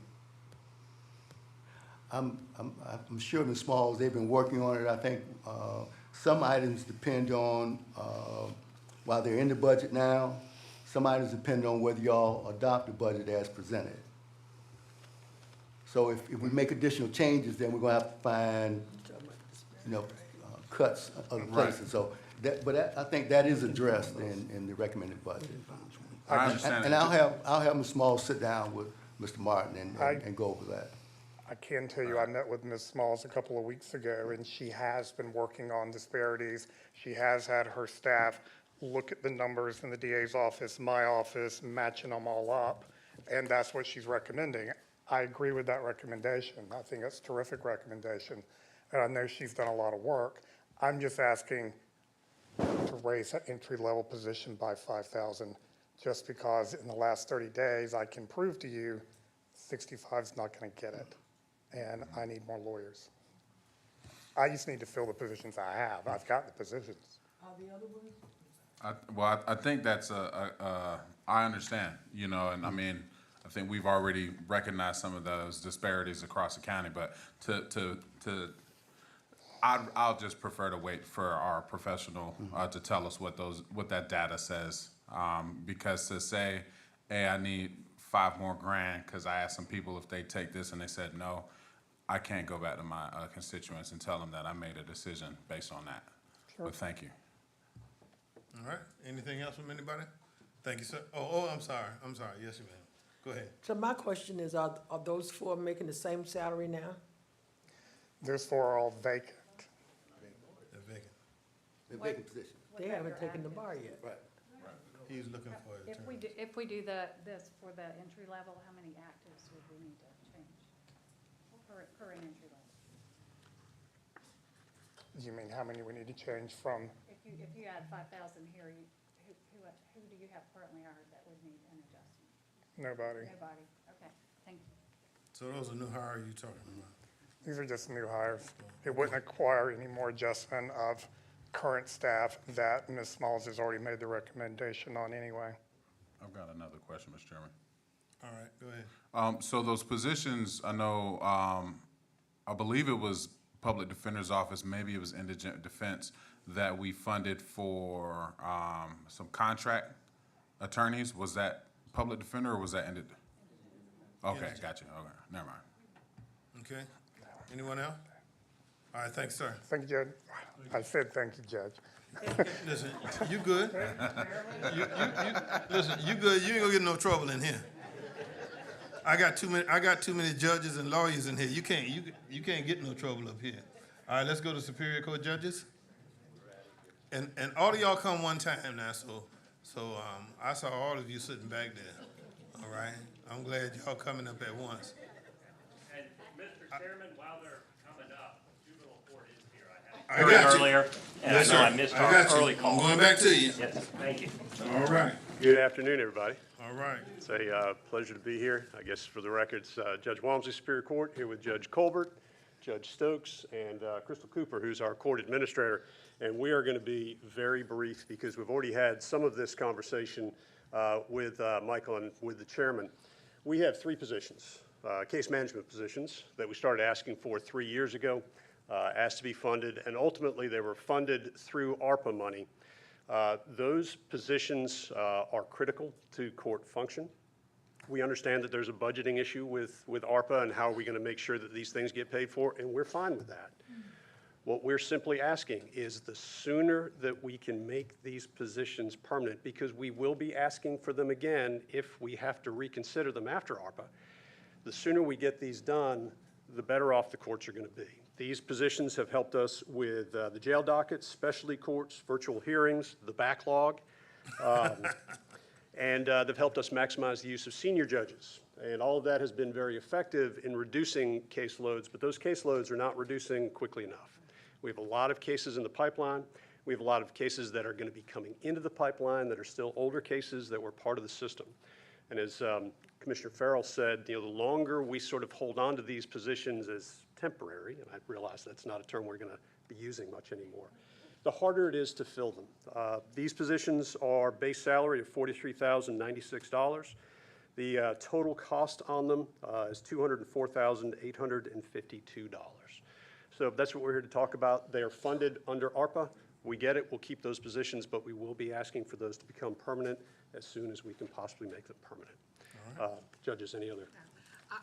I'm sure Ms. Smalls, they've been working on it. I think some items depend on, while they're in the budget now, some items depend on whether y'all adopt the budget as presented. So if we make additional changes, then we're gonna have to find, cuts other places. So I think that is addressed in the recommended budget. I understand. And I'll have Ms. Smalls sit down with Mr. Martin and go over that. I can tell you, I met with Ms. Smalls a couple of weeks ago, and she has been working on disparities. She has had her staff look at the numbers in the DA's office, my office, matching them all up, and that's what she's recommending. I agree with that recommendation. I think it's a terrific recommendation, and I know she's done a lot of work. I'm just asking to raise that entry-level position by 5,000, just because in the last 30 days, I can prove to you 65 is not going to get it, and I need more lawyers. I just need to fill the positions I have. I've got the positions. Are the other ones? I think that's I understand, and I mean, I think we've already recognized some of those disparities across the county, but I'll just prefer to wait for our professional to tell us what that data says, because to say, hey, I need $5 more grand because I asked some people if they take this and they said no, I can't go back to my constituents and tell them that I made a decision based on that. Sure. But thank you. All right, anything else from anybody? Thank you, sir. Oh, I'm sorry, yes, ma'am. Go ahead. So my question is, are those 4 making the same salary now? Those 4 are all vacant. They're vacant. They're vacant positions. They haven't taken the bar yet. Right. He's looking for it. If we do this for the entry level, how many actives would we need to change per an entry level? You mean how many we need to change from? If you add 5,000 here, who do you have currently hired that would need an adjustment? Nobody. Nobody, okay, thank you. So those are new hires you're talking about? These are just new hires. It wouldn't require any more adjustment of current staff that Ms. Smalls has already made the recommendation on anyway. I've got another question, Mr. Chairman. All right, go ahead. So those positions, I know, I believe it was Public Defender's Office, maybe it was Indigent Defense, that we funded for some contract attorneys. Was that Public Defender or was that Indigent? Okay, gotcha. Okay, never mind. Okay, anyone else? All right, thanks, sir. Thank you, Judge. I said thank you, Judge. Listen, you good? Listen, you good, you ain't gonna get in no trouble in here. I got too many judges and lawyers in here. You can't get no trouble up here. All right, let's go to Superior Court judges. And all of y'all come one time now, so I saw all of you sitting back there. All right? I'm glad y'all coming up at once. And Mr. Chairman, while they're coming up, juvenile court is here. I I had it got you. earlier, and Yes, I know sir. I missed I our got you. early I'm call. going back to you. Yes, thank you. All right. Good afternoon, everybody. All right. It's a pleasure to be here. I guess for the records, Judge Walmsley Superior Court, here with Judge Colbert, Judge Stokes, and Crystal Cooper, who's our court administrator. And we are going to be very brief because we've already had some of this conversation with Michael and with the chairman. We have three positions, case management positions that we started asking for 3 years ago, asked to be funded, and ultimately they were funded through ARPA money. Those positions are critical to court function. We understand that there's a budgeting issue with ARPA and how are we going to make sure that these things get paid for, and we're fine with that. What we're simply asking is the sooner that we can make these positions permanent, because we will be asking for them again if we have to reconsider them after ARPA, the sooner we get these done, the better off the courts are going to be. These positions have helped us with the jail dockets, specialty courts, virtual hearings, the backlog, and they've helped us maximize the use of senior judges. And all of that has been very effective in reducing caseloads, but those caseloads are not reducing quickly enough. We have a lot of cases in the pipeline. We have a lot of cases that are going to be coming into the pipeline that are still older cases that were part of the system. And as Commissioner Farrell said, the longer we sort of hold on to these positions as temporary, and I realize that's not a term we're going to be using much anymore, the harder it is to fill them. These positions are base salary of $43,096. The total cost on them is $204,852. So that's what we're here to talk about. They are funded under ARPA. We get it. We'll keep those positions, but we will be asking for those to become permanent as soon as we can possibly make them permanent. Judges, any other?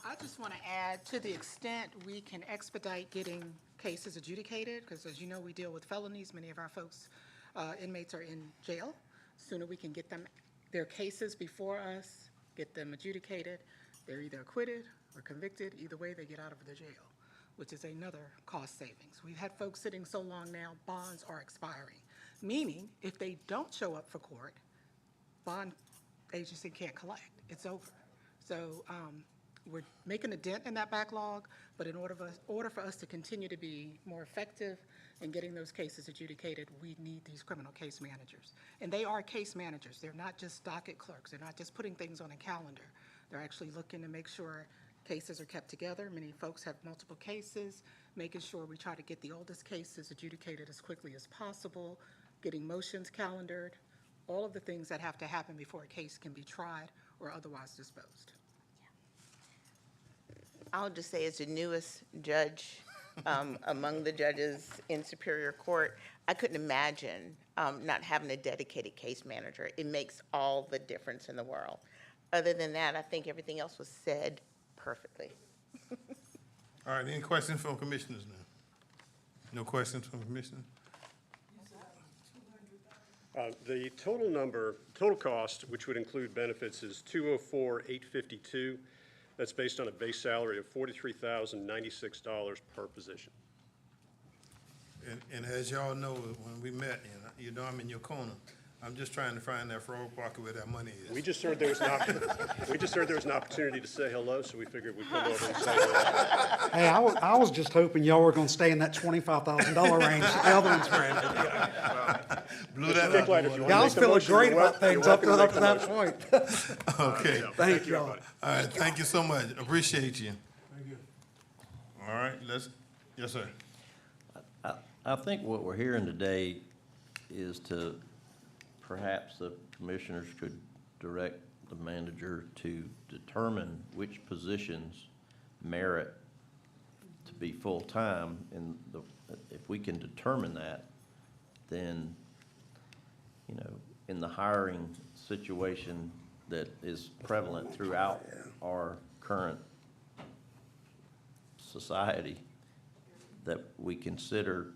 I just want to add, to the extent we can expedite getting cases adjudicated, because as you know, we deal with felonies. Many of our folks, inmates are in jail. Sooner we can get them, their cases before us, get them adjudicated, they're either acquitted or convicted. Either way, they get out of the jail, which is another cost savings. We've had folks sitting so long now, bonds are expiring, meaning if they don't show up for court, bond agency can't collect. It's over. So we're making a dent in that backlog, but in order for us to continue to be more effective in getting those cases adjudicated, we need these criminal case managers. And they are case managers. They're not just docket clerks. They're not just putting things on a calendar. They're actually looking to make sure cases are kept together. Many folks have multiple cases, making sure we try to get the oldest cases adjudicated as quickly as possible, getting motions calendared, all of the things that have to happen before a case can be tried or otherwise disposed. I'll just say, as the newest judge among the judges in Superior Court, I couldn't imagine not having a dedicated case manager. It makes all the difference in the world. Other than that, I think everything else was said perfectly. All right, any questions from commissioners now? No questions from commissioners? The total cost, which would include benefits, is $204,852. That's based on a base salary of $43,096 per position. And as y'all know, when we met, you know I'm in your corner. I'm just trying to find that frog pocket where that money is. We just heard there was an opportunity to say hello, so we figured we'd come over and say hello. Hey, I was just hoping y'all were gonna stay in that $25,000 range. The other one's ran. Blew that out. Yeah, I was feeling great about things up to that point. Okay. Thank y'all. All right, thank you so much. Appreciate you. Thank you. All right, yes, sir. I think what we're hearing today is to, perhaps the commissioners could direct the manager to determine which positions merit to be full-time, and if we can determine that, then, in the hiring situation that is prevalent throughout our current society, that we consider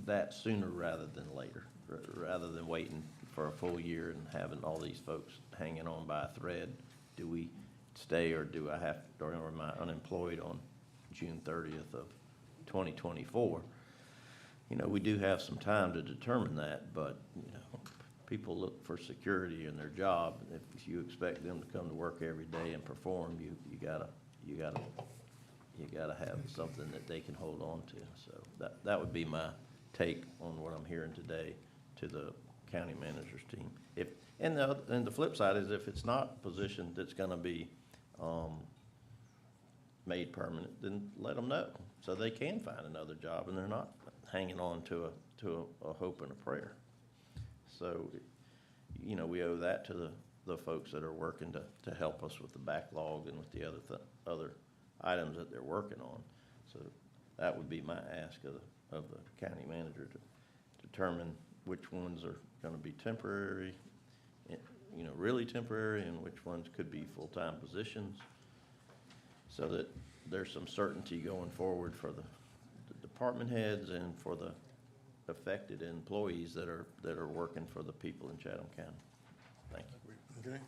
that sooner rather than later, rather than waiting for a full year and having all these folks hanging on by a thread. Do we stay, or or am I unemployed on June 30th of 2024? You know, we do have some time to determine that, but, you know, people look for security in their job. If you expect them to come to work every day and perform, you gotta have something that they can hold on to. So that would be my take on what I'm hearing today to the county manager's team. And the flip side is, if it's not a position that's gonna be, made permanent, then let them know, so they can find another job and they're not hanging on to a hope and a prayer. So, you know, we owe that to the folks that are working to help us with the backlog and with the other items that they're working on. So that would be my ask of the county manager, to determine which ones are gonna be temporary, you know, really temporary, and which ones could be full-time positions, so that there's some certainty going forward for the department heads and for the affected employees that are working for the people in Chatham County. Thank you. Okay,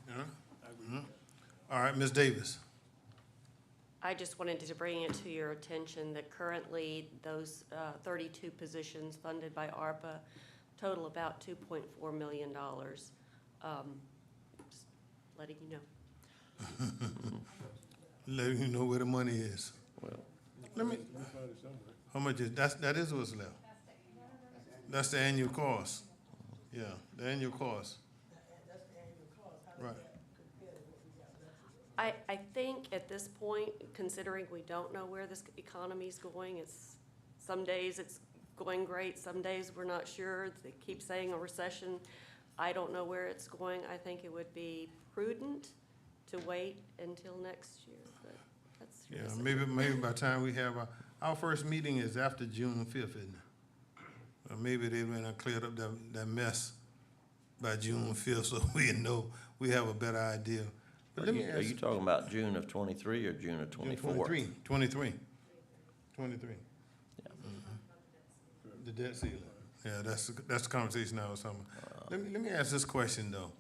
all right, Ms. Davis. I just wanted to bring it to your attention that currently those 32 positions funded by ARPA total about $2.4 million. Just letting you know. Letting you know where the money is. Well, Let me, how much is, that is what's left. That's the annual cost. Yeah, the annual cost. Right. I think at this point, considering we don't know where this economy's going, some days it's going great, some days we're not sure. They keep saying a recession. I don't know where it's going. I think it would be prudent to wait until next year, but that's. Yeah, maybe by the time we have our first meeting is after June 5th, isn't it? Or maybe they went and cleared up that mess by June 5th, so we know, we have a better idea. But let me ask. Are you talking about June of 23 or June of 24? 23. Yeah. The debt ceiling. Yeah, that's the conversation I was talking about. Let me ask this question though,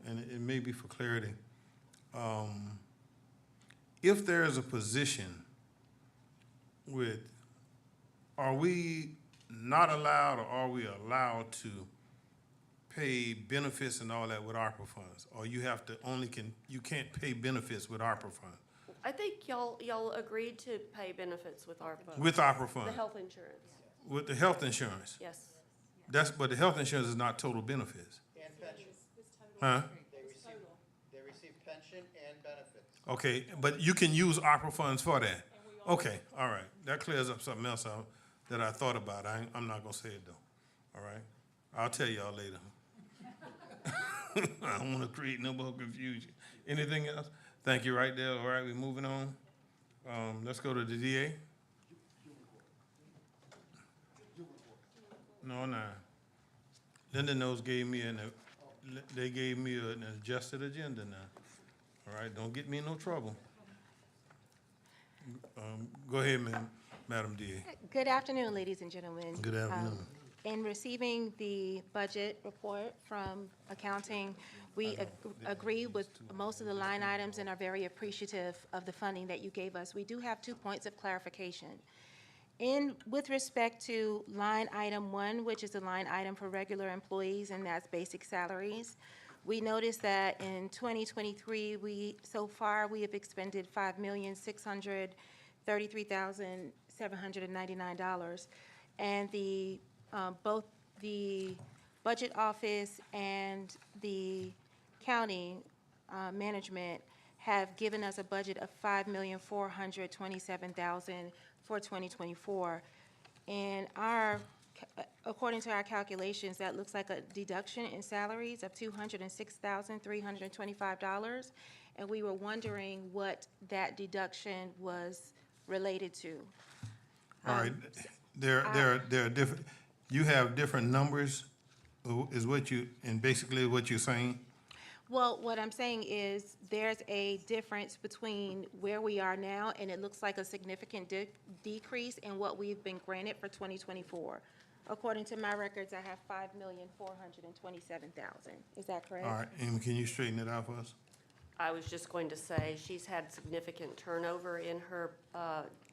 and it may be for clarity. If there is a position are we not allowed, or are we allowed to pay benefits and all that with ARPA funds? Or you can't pay benefits with ARPA funds? I think y'all agreed to pay benefits with ARPA. With ARPA funds? The health insurance. With the health insurance? Yes. But the health insurance is not total benefits. And pension. Huh? They receive pension and benefits. Okay, but you can use ARPA funds for that? Okay, all right. That clears up something else that I thought about. I'm not gonna say it though, all right? I'll tell y'all later. I don't wanna create no more confusion. Anything else? Thank you right there. All right, we're moving on. Let's go to the DA. No. Linda knows they gave me an adjusted agenda now. All right, don't get me in no trouble. Go ahead, Madam DA. Good afternoon, ladies and gentlemen. Good afternoon. In receiving the budget report from accounting, we agree with most of the line items and are very appreciative of the funding that you gave us. We do have 2 points of clarification. With respect to line item 1, which is the line item for regular employees, and that's basic salaries, we noticed that in 2023, so far we have expended $5,633,799, and both the budget office and the county management have given us a budget of $5,427,000 for 2024. And according to our calculations, that looks like a deduction in salaries of $206,325. And we were wondering what that deduction was related to. All right, there are different, you have different numbers, is what and basically what you're saying? Well, what I'm saying is, there's a difference between where we are now, and it looks like a significant decrease in what we've been granted for 2024. According to my records, I have 5,427,000. Is that correct? All right, Amy, can you straighten it out for us? I was just going to say, she's had significant turnover in her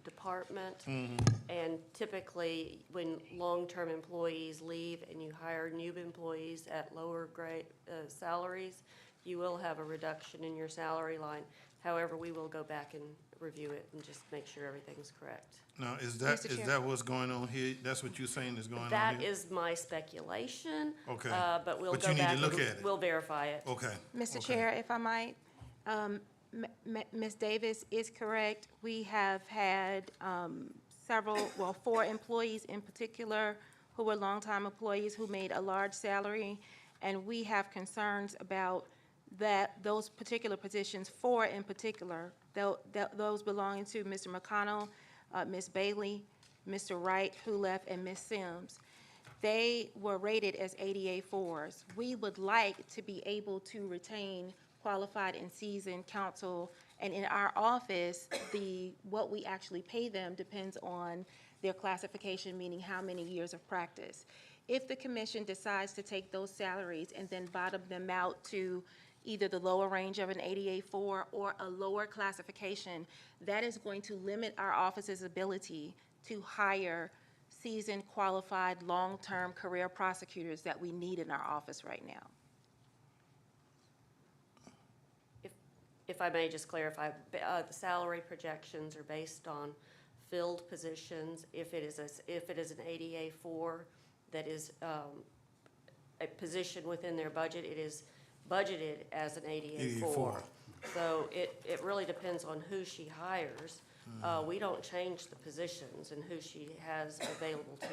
department. And typically, when long-term employees leave and you hire new employees at lower grade salaries, you will have a reduction in your salary line. However, we will go back and review it and just make sure everything's correct. Now, is Mr. Chair. that what's going on here? That's what you're saying is going on That here? is my speculation. Okay. But we'll But go you need to back look and at it. we'll verify it. Okay. Mr. okay. Chair, if I might, Ms. Davis is correct. We have had several, well, 4 employees in particular who were longtime employees who made a large salary, and we have concerns about those particular positions, 4 in particular, those belonging to Mr. McConnell, Ms. Bailey, Mr. Wright, who left, and Ms. Sims. They were rated as ADA 4s. We would like to be able to retain qualified and seasoned counsel, and in our office, what we actually pay them depends on their classification, meaning how many years of practice. If the commission decides to take those salaries and then bottom them out to either the lower range of an ADA 4 or a lower classification, that is going to limit our office's ability to hire seasoned, qualified, long-term career prosecutors that we need in our office right now. If I may just clarify, the salary projections are based on filled positions. If it is an ADA 4 that is a position within their budget, it is budgeted as an ADA 4. So it really depends on who she hires. We don't change the positions and who she has available to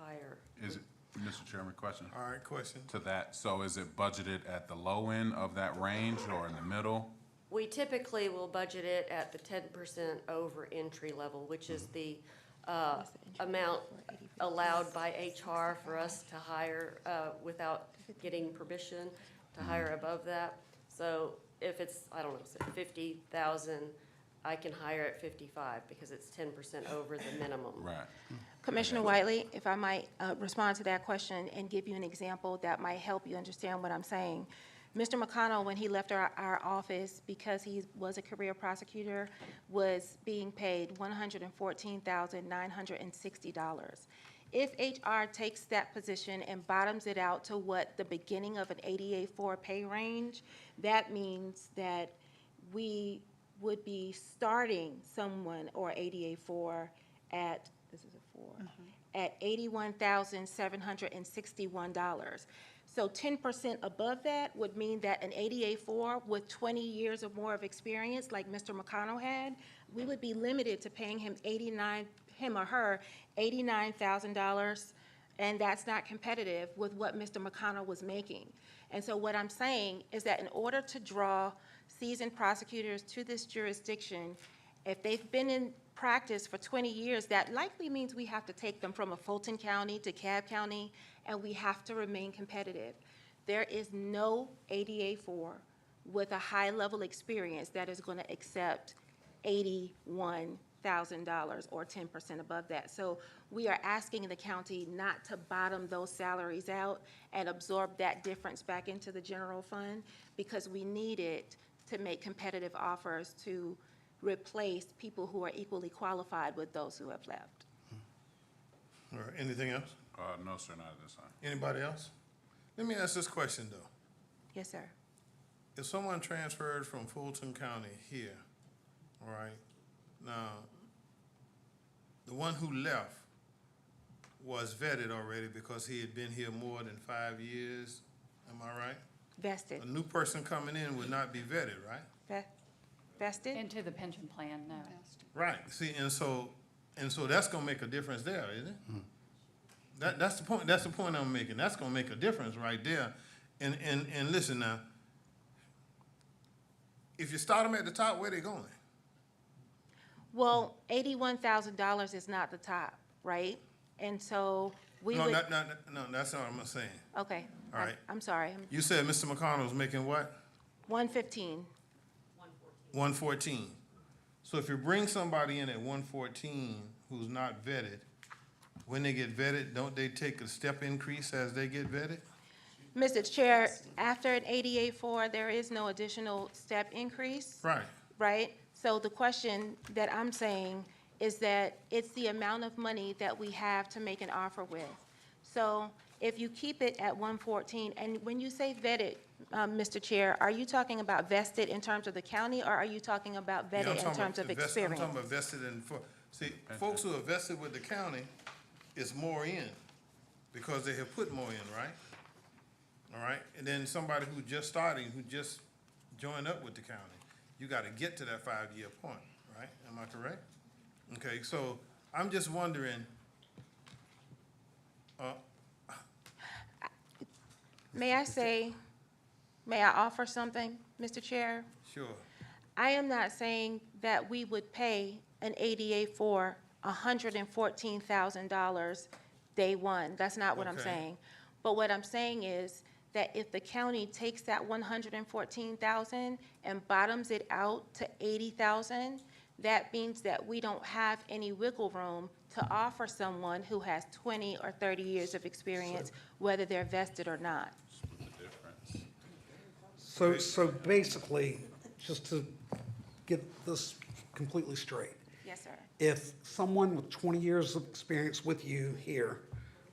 hire. Is it, Mr. Chairman, question? All right, question. To that, so is it budgeted at the low end of that range or in the middle? We typically will budget it at the 10% over entry level, which is the amount allowed by HR for us to hire without getting permission to hire above that. So if it's, I don't know, say 50,000, I can hire at 55 because it's 10% over the minimum. Right. Commissioner Whiteley, if I might respond to that question and give you an example that might help you understand what I'm saying. Mr. McConnell, when he left our office, because he was a career prosecutor, was being paid $114,960. If HR takes that position and bottoms it out to what the beginning of an ADA 4 pay range, that means that we would be starting someone or ADA 4 at, this is a 4, at $81,761. So 10% above that would mean that an ADA 4 with 20 years or more of experience, like Mr. McConnell had, we would be limited to paying him him or her $89,000, and that's not competitive with what Mr. McConnell was making. And so what I'm saying is that in order to draw seasoned prosecutors to this jurisdiction, if they've been in practice for 20 years, that likely means we have to take them from a Fulton County to Cobb County, and we have to remain competitive. There is no ADA 4 with a high-level experience that is going to accept $81,000 or 10% above that. So we are asking the county not to bottom those salaries out and absorb that difference back into the general fund, because we need it to make competitive offers to replace people who are equally qualified with those who have left. All right, anything else? No, sir, not at this time. Anybody else? Let me ask this question, though. Yes, sir. If someone transferred from Fulton County here, all right, now, the one who left was vetted already because he had been here more than 5 years, am I right? Vested. A new person coming in would not be vetted, right? Vested? Into the pension plan, no. Right, see, and so that's gonna make a difference there, isn't it? That's the point I'm making. That's gonna make a difference right there. And listen now, if you start them at the top, where they going? Well, $81,000 is not the top, right? And so we No, would. no, that's not what I'm saying. Okay. All right. I'm sorry. You said Mr. McConnell's making what? 115. 114. So if you bring somebody in at 114 who's not vetted, when they get vetted, don't they take a step increase as they get vetted? Mr. Chair, after an 88.4, there is no additional step increase. Right. Right? So the question that I'm saying is that it's the amount of money that we have to make an offer with. So if you keep it at 114, and when you say vetted, Mr. Chair, are you talking about vested in terms of the county, or are you talking about Yeah, I'm vetted in talking terms about of the experience? I'm talking about vested in, see, folks who are vested with the county is more in, because they have put more in, right? All right, and then somebody who just starting, who just joined up with the county, you gotta get to that 5-year point, right? Am I correct? Okay, so I'm just wondering, May I offer something, Mr. Chair? sure, I am not saying that we would pay an ADA for $114,000 day one. That's not what I'm Okay. saying. But what I'm saying is that if the county takes that 114,000 and bottoms it out to 80,000, that means that we don't have any wiggle room to offer someone who has 20 or 30 years of experience, whether they're vested or not. So basically, just to get this completely straight, Yes, sir. if someone with 20 years of experience with you here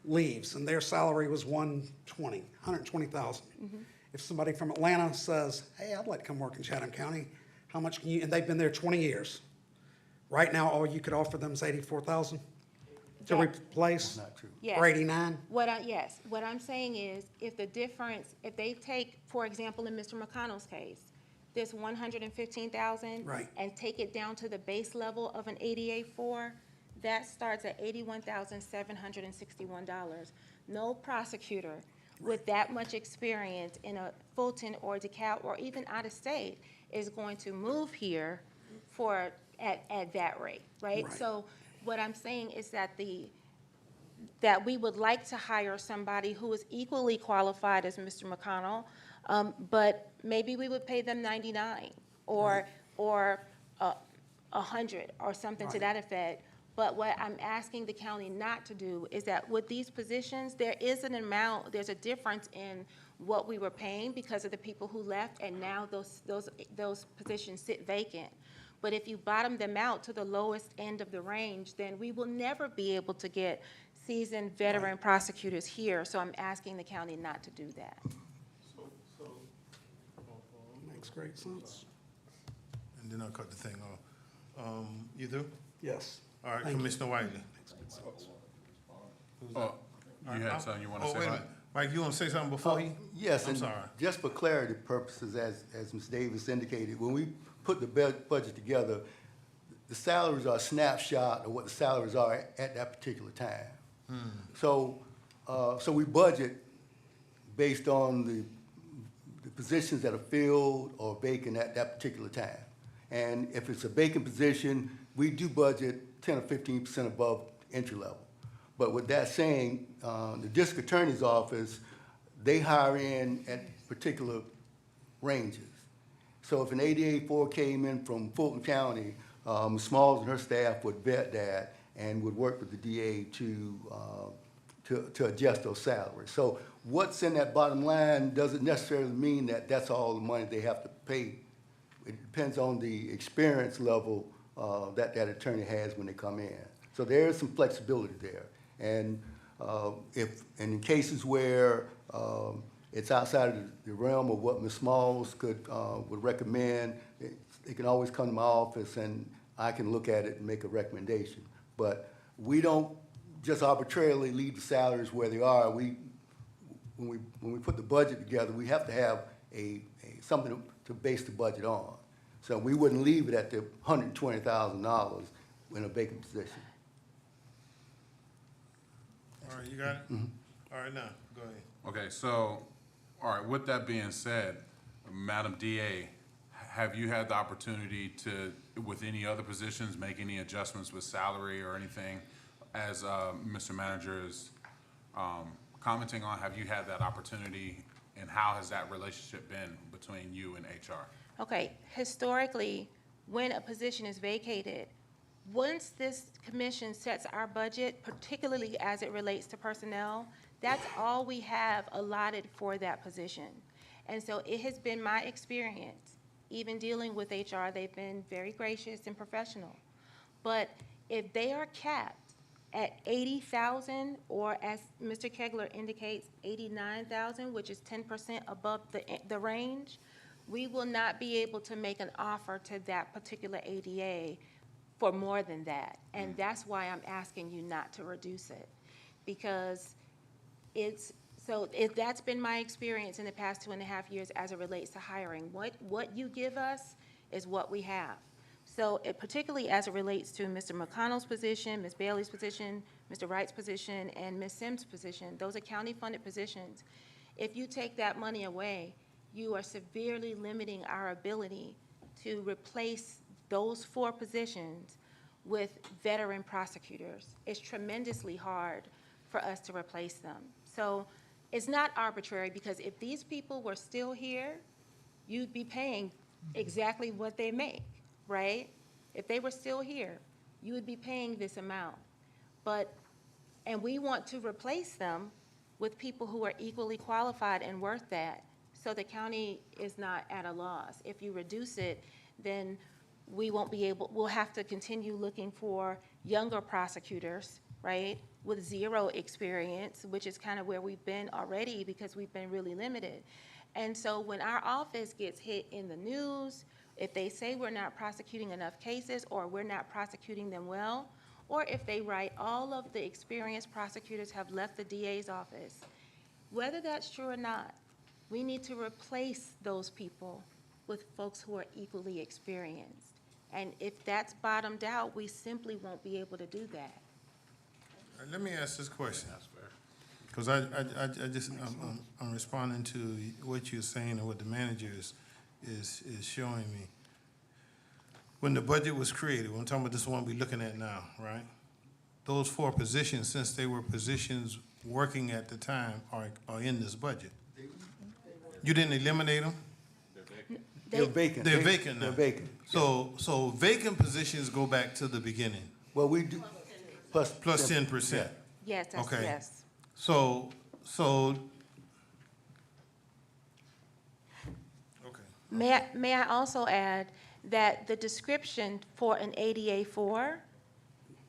leaves and their salary was 120,000, if somebody from Atlanta says, hey, I'd like to come work in Chatham County, how much can you, and they've been there 20 years, right now, all you could offer them is 84,000 to Yeah. replace? Not true. Yes. Or 89? Yes, what I'm saying is, if the difference, if they take, for example, in Mr. McConnell's case, this 115,000. Right. And take it down to the base level of an 88.4, that starts at $81,761. No prosecutor with that much experience in a Fulton or DeKalb or even out of state is going to move here at that rate, right? Right. So what I'm saying is that that we would like to hire somebody who is equally qualified as Mr. McConnell, but maybe we would pay them 99 or 100 or something to Right. that effect. But what I'm asking the county not to do is that with these positions, there is an amount, there's a difference in what we were paying because of the people who left, and now those positions sit vacant. But if you bottom them out to the lowest end of the range, then we will never be able to get seasoned veteran prosecutors here. So I'm asking the county not to do that. Makes great sense. and then I'll cut the thing off. You do? Yes. All right, Thank you. Commissioner Whiteley. Oh, you had something you want to Oh, say, wait a Mike? minute. Mike, you want to say something before he? Yes, I'm and sorry. just for clarity purposes, as Ms. Davis indicated, when we put the budget together, the salaries are a snapshot of what the salaries are at that particular time. So we budget based on the positions that are filled or vacant at that particular time. And if it's a vacant position, we do budget 10 or 15% above entry level. But with that saying, the district attorney's office, they hire in at particular ranges. So if an 88.4 came in from Fulton County, Ms. Smalls and her staff would vet that and would work with the DA to adjust those salaries. So what's in that bottom line doesn't necessarily mean that that's all the money they have to pay. It depends on the experience level that attorney has when they come in. So there is some flexibility there. And in cases where it's outside of the realm of what Ms. Smalls would recommend, they can always come to my office and I can look at it and make a recommendation. But we don't just arbitrarily leave the salaries where they are. When we put the budget together, we have to have something to base the budget on. So we wouldn't leave it at the $120,000 in a vacant position. All right, you got it? All right, now, go ahead. Okay, so, all right, with that being said, Madam DA, have you had the opportunity to, with any other positions, make any adjustments with salary or anything? As Mr. Manager is commenting on, have you had that opportunity, and how has that relationship been between you and HR? Okay, historically, when a position is vacated, once this commission sets our budget, particularly as it relates to personnel, that's all we have allotted for that position. And so it has been my experience, even dealing with HR, they've been very gracious and professional. But if they are capped at 80,000, or as Mr. Kegler indicates, 89,000, which is 10% above the range, we will not be able to make an offer to that particular ADA for more than that. And that's why I'm asking you not to reduce it. Because that's been my experience in the past 2.5 years as it relates to hiring. What you give us is what we have. So particularly as it relates to Mr. McConnell's position, Ms. Bailey's position, Mr. Wright's position, and Ms. Sims' position, those are county-funded positions. If you take that money away, you are severely limiting our ability to replace those 4 positions with veteran prosecutors. It's tremendously hard for us to replace them. So it's not arbitrary, because if these people were still here, you'd be paying exactly what they make, right? If they were still here, you would be paying this amount. And we want to replace them with people who are equally qualified and worth that, so the county is not at a loss. If you reduce it, then we'll have to continue looking for younger prosecutors, right, with 0 experience, which is kind of where we've been already, because we've been really limited. And so when our office gets hit in the news, if they say we're not prosecuting enough cases, or we're not prosecuting them well, or if they write all of the experienced prosecutors have left the DA's office, whether that's true or not, we need to replace those people with folks who are equally experienced. And if that's bottomed out, we simply won't be able to do that. Let me ask this question. That's fair. Because I'm responding to what you're saying and what the manager is showing me. When the budget was created, I'm talking about this one we're looking at now, right? Those 4 positions, since they were positions working at the time, are in this budget. You didn't eliminate them? They're vacant. They're vacant now. They're vacant. So vacant positions go back to the beginning, Well, we do, plus. plus 10%. Yes, that's, Okay. yes. So, okay. May I also add that the description for an ADA 4,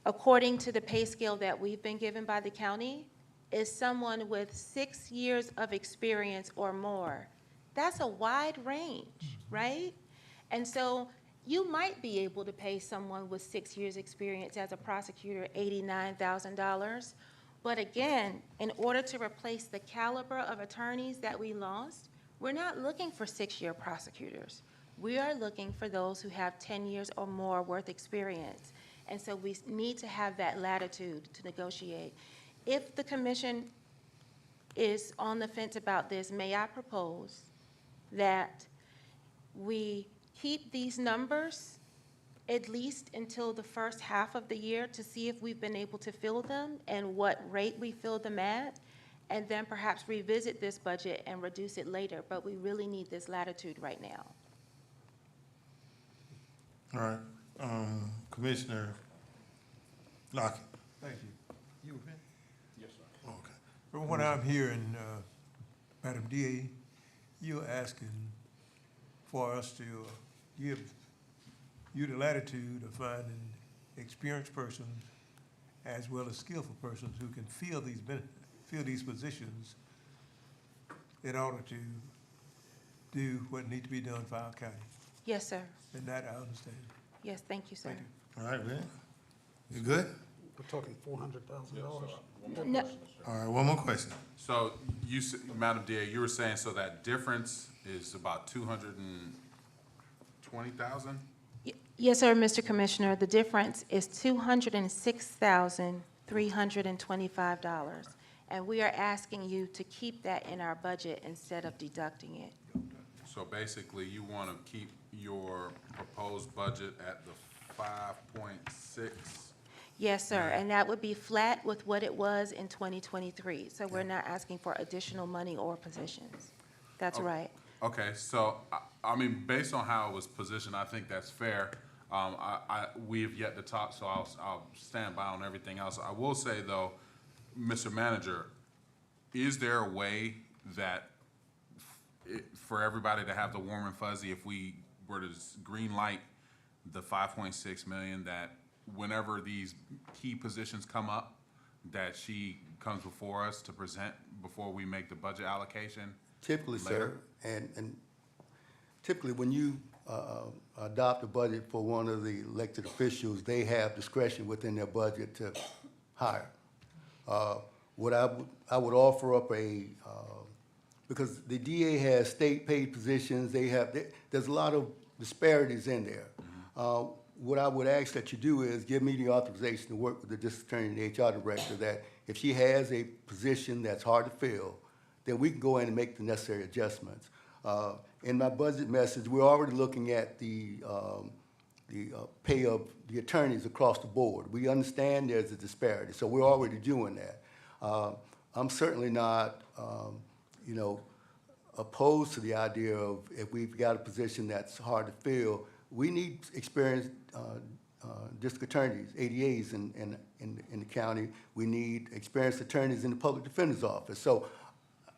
according to the pay scale that we've been given by the county, is someone with 6 years of experience or more. That's a wide range, right? And so you might be able to pay someone with 6 years experience as a prosecutor $89,000. But again, in order to replace the caliber of attorneys that we lost, we're not looking for 6-year prosecutors. We are looking for those who have 10 years or more worth experience. And so we need to have that latitude to negotiate. If the commission is on the fence about this, may I propose that we keep these numbers at least until the first half of the year to see if we've been able to fill them and what rate we fill them at, and then perhaps revisit this budget and reduce it later. But we really need this latitude right now. All right, Commissioner Lockett. Thank you. You were finished? Yes, sir. Okay. From what I'm hearing, Madam DA, you're asking for us to give you the latitude of finding experienced persons as well as skillful persons who can fill these positions in order to do what needs to be done for our county. Yes, sir. And that I understand. Yes, thank you, sir. Thank you. All right, man. You good? We're talking $400,000. No, All right, one more question. So Madam DA, you were saying, so that difference is about 220,000? yes, sir, Mr. Commissioner. The difference is $206,325. And we are asking you to keep that in our budget instead of deducting it. So basically, you want to keep your proposed budget at the 5.6? Yes, sir, and that would be flat with what it was in 2023. So we're not asking for additional money or positions. That's Okay. right. Okay, so, I mean, based on how it was positioned, I think that's fair. We have yet to talk, so I'll stand by on everything else. I will say, though, Mr. Manager, is there a way that for everybody to have the warm and fuzzy, if we were to green light the 5.6 million, that whenever these key positions come up, that she comes before us to present before we make the budget allocation? Typically, later? sir, and typically when you adopt a budget for one of the elected officials, they have discretion within their budget to hire. What I would offer up because the DA has state paid positions, there's a lot of disparities in there. What I would ask that you do is give me the authorization to work with the district attorney and the HR director that if she has a position that's hard to fill, then we can go in and make the necessary adjustments. In my budget message, we're already looking at the pay of the attorneys across the board. We understand there's a disparity, so we're already doing that. I'm certainly not, opposed to the idea of if we've got a position that's hard to fill, we need experienced district attorneys, ADAs in the county. We need experienced attorneys in the public defender's office. So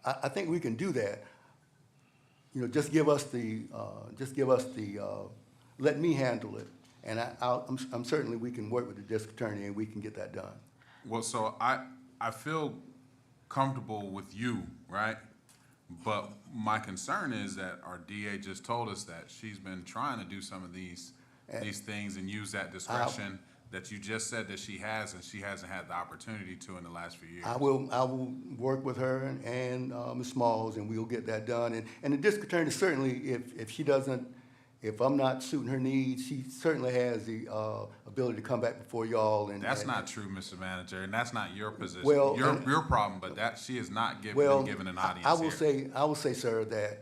I think we can do that. Just give us the, let me handle it. And I'm certainly, we can work with the district attorney and we can get that done. Well, so I feel comfortable with you, right? But my concern is that our DA just told us that she's been trying to do some of these things and use that discretion that you just said that she has, and she hasn't had the opportunity to in the last few years. I will work with her and Ms. Smalls, and we'll get that done. And the district attorney certainly, if I'm not suiting her needs, she certainly has the ability to come back before y'all. That's not true, Mr. Manager, and that's not your position. Well, your problem, but that she is not been given an audience I will say, sir, that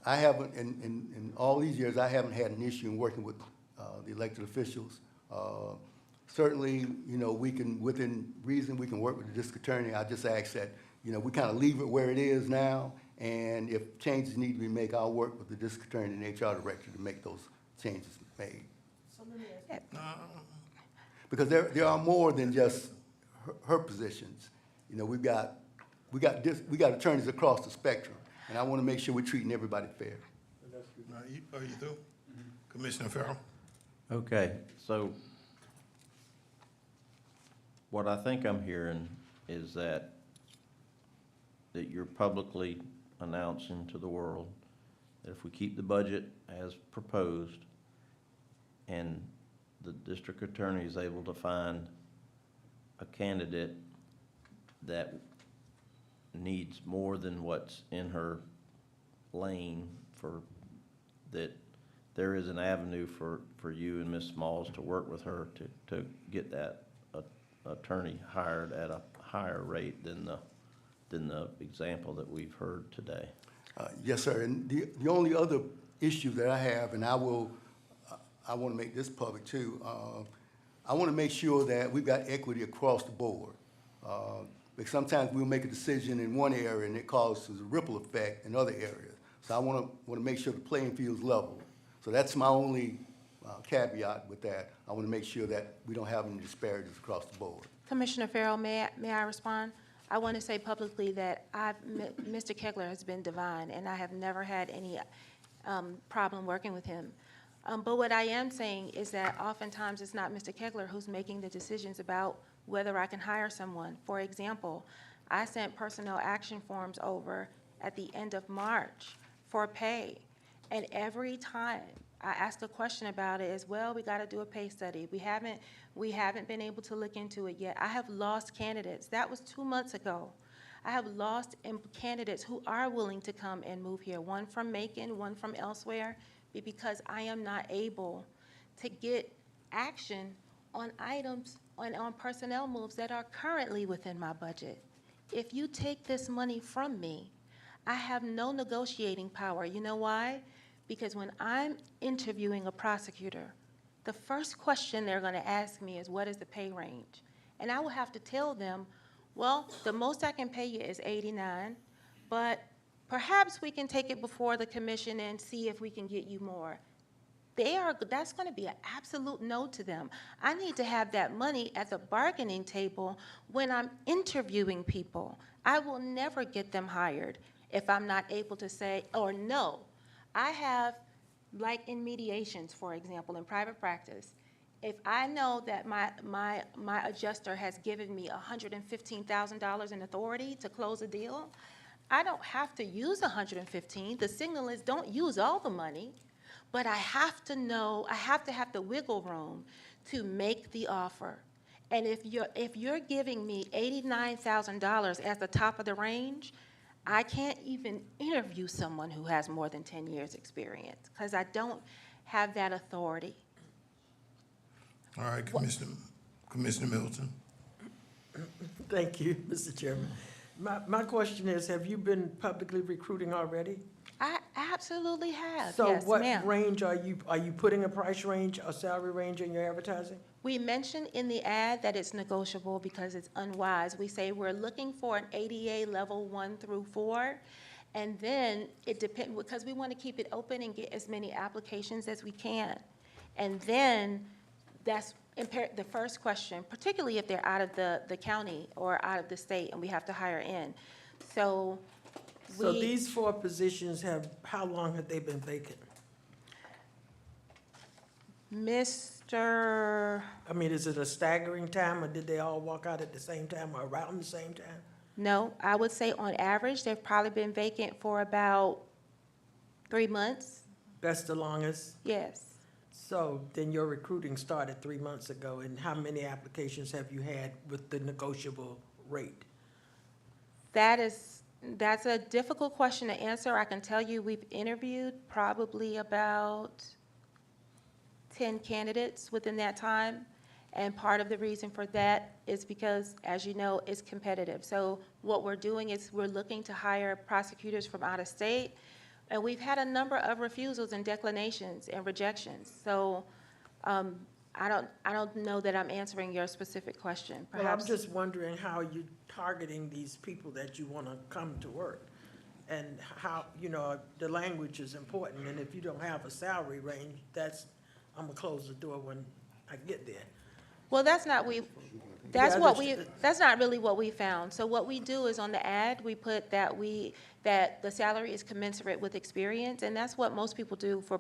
I haven't, in all these years, I haven't had an issue in working with the elected officials. Certainly, we can, within reason, we can work with the district attorney. I just ask that, we kind of leave it where it is now, and if changes need to be made, I'll work with the district attorney and HR director to make those changes made. So let me ask Because there are more than just her positions. We got attorneys across the spectrum, and I want to make sure we're treating everybody fair. Are you through? Commissioner Farrell? Okay, so what I think I'm hearing is that you're publicly announcing to the world that if we keep the budget as proposed and the district attorney is able to find a candidate that needs more than what's in her lane, that there is an avenue for you and Ms. Smalls to work with her to get that attorney hired at a higher rate than the example that we've heard today. Yes, sir. And the only other issue that I have, and I want to make this public too, I want to make sure that we've got equity across the board. Because sometimes we'll make a decision in one area and it causes a ripple effect in other areas. So I want to make sure the playing field's level. So that's my only caveat with that. I want to make sure that we don't have any disparities across the board. Commissioner Farrell, may I respond? I want to say publicly that Mr. Kegler has been divine, and I have never had any problem working with him. But what I am saying is that oftentimes it's not Mr. Kegler who's making the decisions about whether I can hire someone. For example, I sent personnel action forms over at the end of March for pay, and every time I asked a question about it as well, we got to do a pay study. We haven't been able to look into it yet. I have lost candidates. That was 2 months ago. I have lost candidates who are willing to come and move here, one from Macon, one from elsewhere, because I am not able to get action on items on personnel moves that are currently within my budget. If you take this money from me, I have no negotiating power. You know why? Because when I'm interviewing a prosecutor, the first question they're going to ask me is, what is the pay range? And I will have to tell them, well, the most I can pay you is $89, but perhaps we can take it before the commission and see if we can get you more. That's gonna be an absolute no to them. I need to have that money at the bargaining table when I'm interviewing people. I will never get them hired if I'm not able to say, or no. I have, like in mediations, for example, in private practice, if I know that my adjuster has given me $115,000 in authority to close a deal, I don't have to use 115. The signal is don't use all the money. But I have to know, I have to have the wiggle room to make the offer. And if you're giving me $89,000 as the top of the range, I can't even interview someone who has more than 10 years experience because I don't have that authority. All right, Commissioner Middleton. Thank you, Mr. Chairman. My question is, have you been publicly recruiting already? I absolutely have, So yes, what ma'am. range are you putting a price range, a salary range in your advertising? We mentioned in the ad that it's negotiable because it's unwise. We say we're looking for an ADA level 1 through 4, and then it depends, because we want to keep it open and get as many applications as we can. And then that's the first question, particularly if they're out of the county or out of the state and we have to hire in. So These 4 positions how long have they been vacant? I mean, is it a staggering time, or did they all walk out at the same time or around the same time? No, I would say on average, they've probably been vacant for about 3 months. That's the longest? Yes. So then your recruiting started 3 months ago, and how many applications have you had with the negotiable rate? That's a difficult question to answer. I can tell you we've interviewed probably about 10 candidates within that time. And part of the reason for that is because, as you know, it's competitive. So what we're doing is we're looking to hire prosecutors from out of state. And we've had a number of refusals and declinations and rejections. So I don't know that I'm answering your specific question. Well, I'm Perhaps just wondering how you're targeting these people that you want to come to work. And how, the language is important, and if you don't have a salary range, I'm gonna close the door when I get there. Well, that's not really what we found. So what we do is on the ad, we put that the salary is commensurate with experience, and that's what most people do for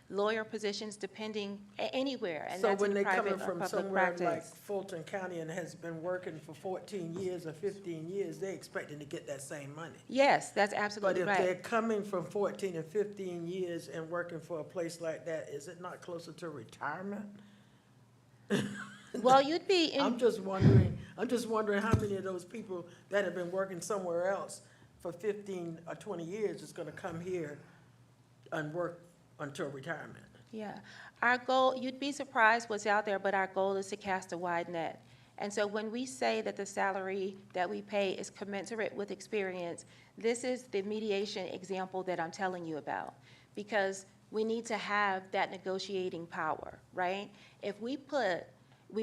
lawyer positions, depending anywhere, and So that's when in they're private coming or from public somewhere like practice. Fulton County and has been working for 14 years or 15 years, they're expecting to get that same money. Yes, that's absolutely But if they're right. coming from 14 and 15 years and working for a place like that, is it not closer to retirement? Well, you'd be in. I'm just wondering how many of those people that have been working somewhere else for 15 or 20 years is gonna come here and work until retirement. Yeah, our goal, you'd be surprised what's out there, but our goal is to cast a wide net. And so when we say that the salary that we pay is commensurate with experience, this is the mediation example that I'm telling you about. Because we need to have that negotiating power, right? If we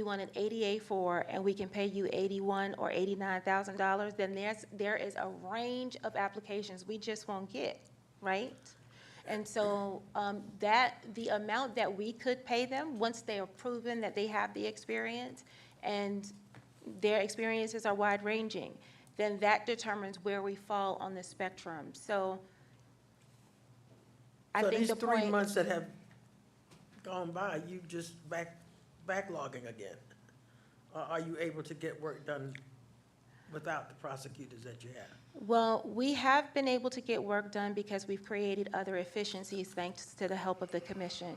want an ADA 4 and we can pay you $81,000 or $89,000, then there is a range of applications we just won't get, right? And so the amount that we could pay them, once they are proven that they have the experience and their experiences are wide-ranging, then that determines where we fall on the spectrum. So I think these the 3 point. months that have gone by, you just backlogging again? Or are you able to get work done without the prosecutors that you have? Well, we have been able to get work done because we've created other efficiencies thanks to the help of the commission.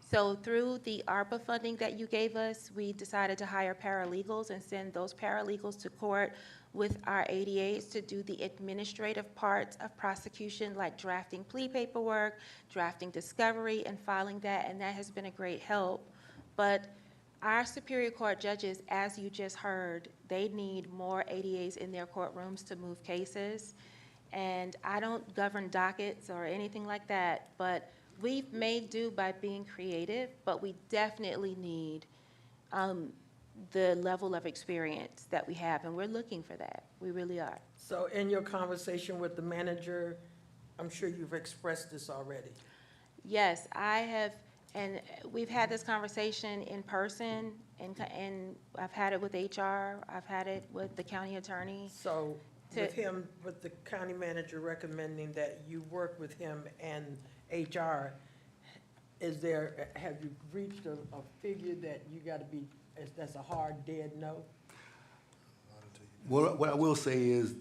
So through the ARPA funding that you gave us, we decided to hire paralegals and send those paralegals to court with our ADAs to do the administrative parts of prosecution, like drafting plea paperwork, drafting discovery, and filing that, and that has been a great help. But our Superior Court judges, as you just heard, they need more ADAs in their courtrooms to move cases. And I don't govern dockets or anything like that, but we've made do by being creative, but we definitely need the level of experience that we have, and we're looking for that. We really are. So in your conversation with the manager, I'm sure you've expressed this already. Yes, I have, and we've had this conversation in person, and I've had it with HR, I've had it with the county attorney. So To- with him, with the county manager recommending that you work with him and HR, have you reached a figure that you gotta be, that's a hard, dead no? What I will say is,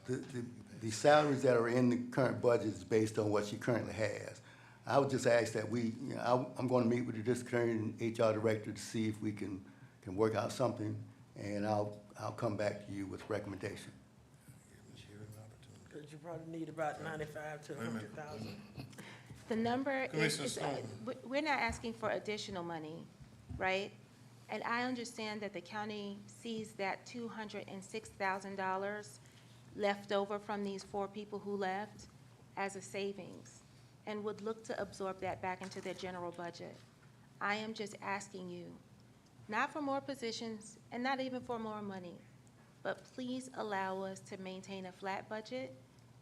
the salaries that are in the current budget is based on what she currently has. I would just ask that I'm gonna meet with the district attorney and HR director to see if we can work out something, and I'll come back to you with recommendation. Because you probably need about 95 to 100,000. The number is, Commissioner Stone. we're not asking for additional money, right? And I understand that the county sees that $206,000 left over from these 4 people who left as a savings and would look to absorb that back into their general budget. I am just asking you, not for more positions and not even for more money, but please allow us to maintain a flat budget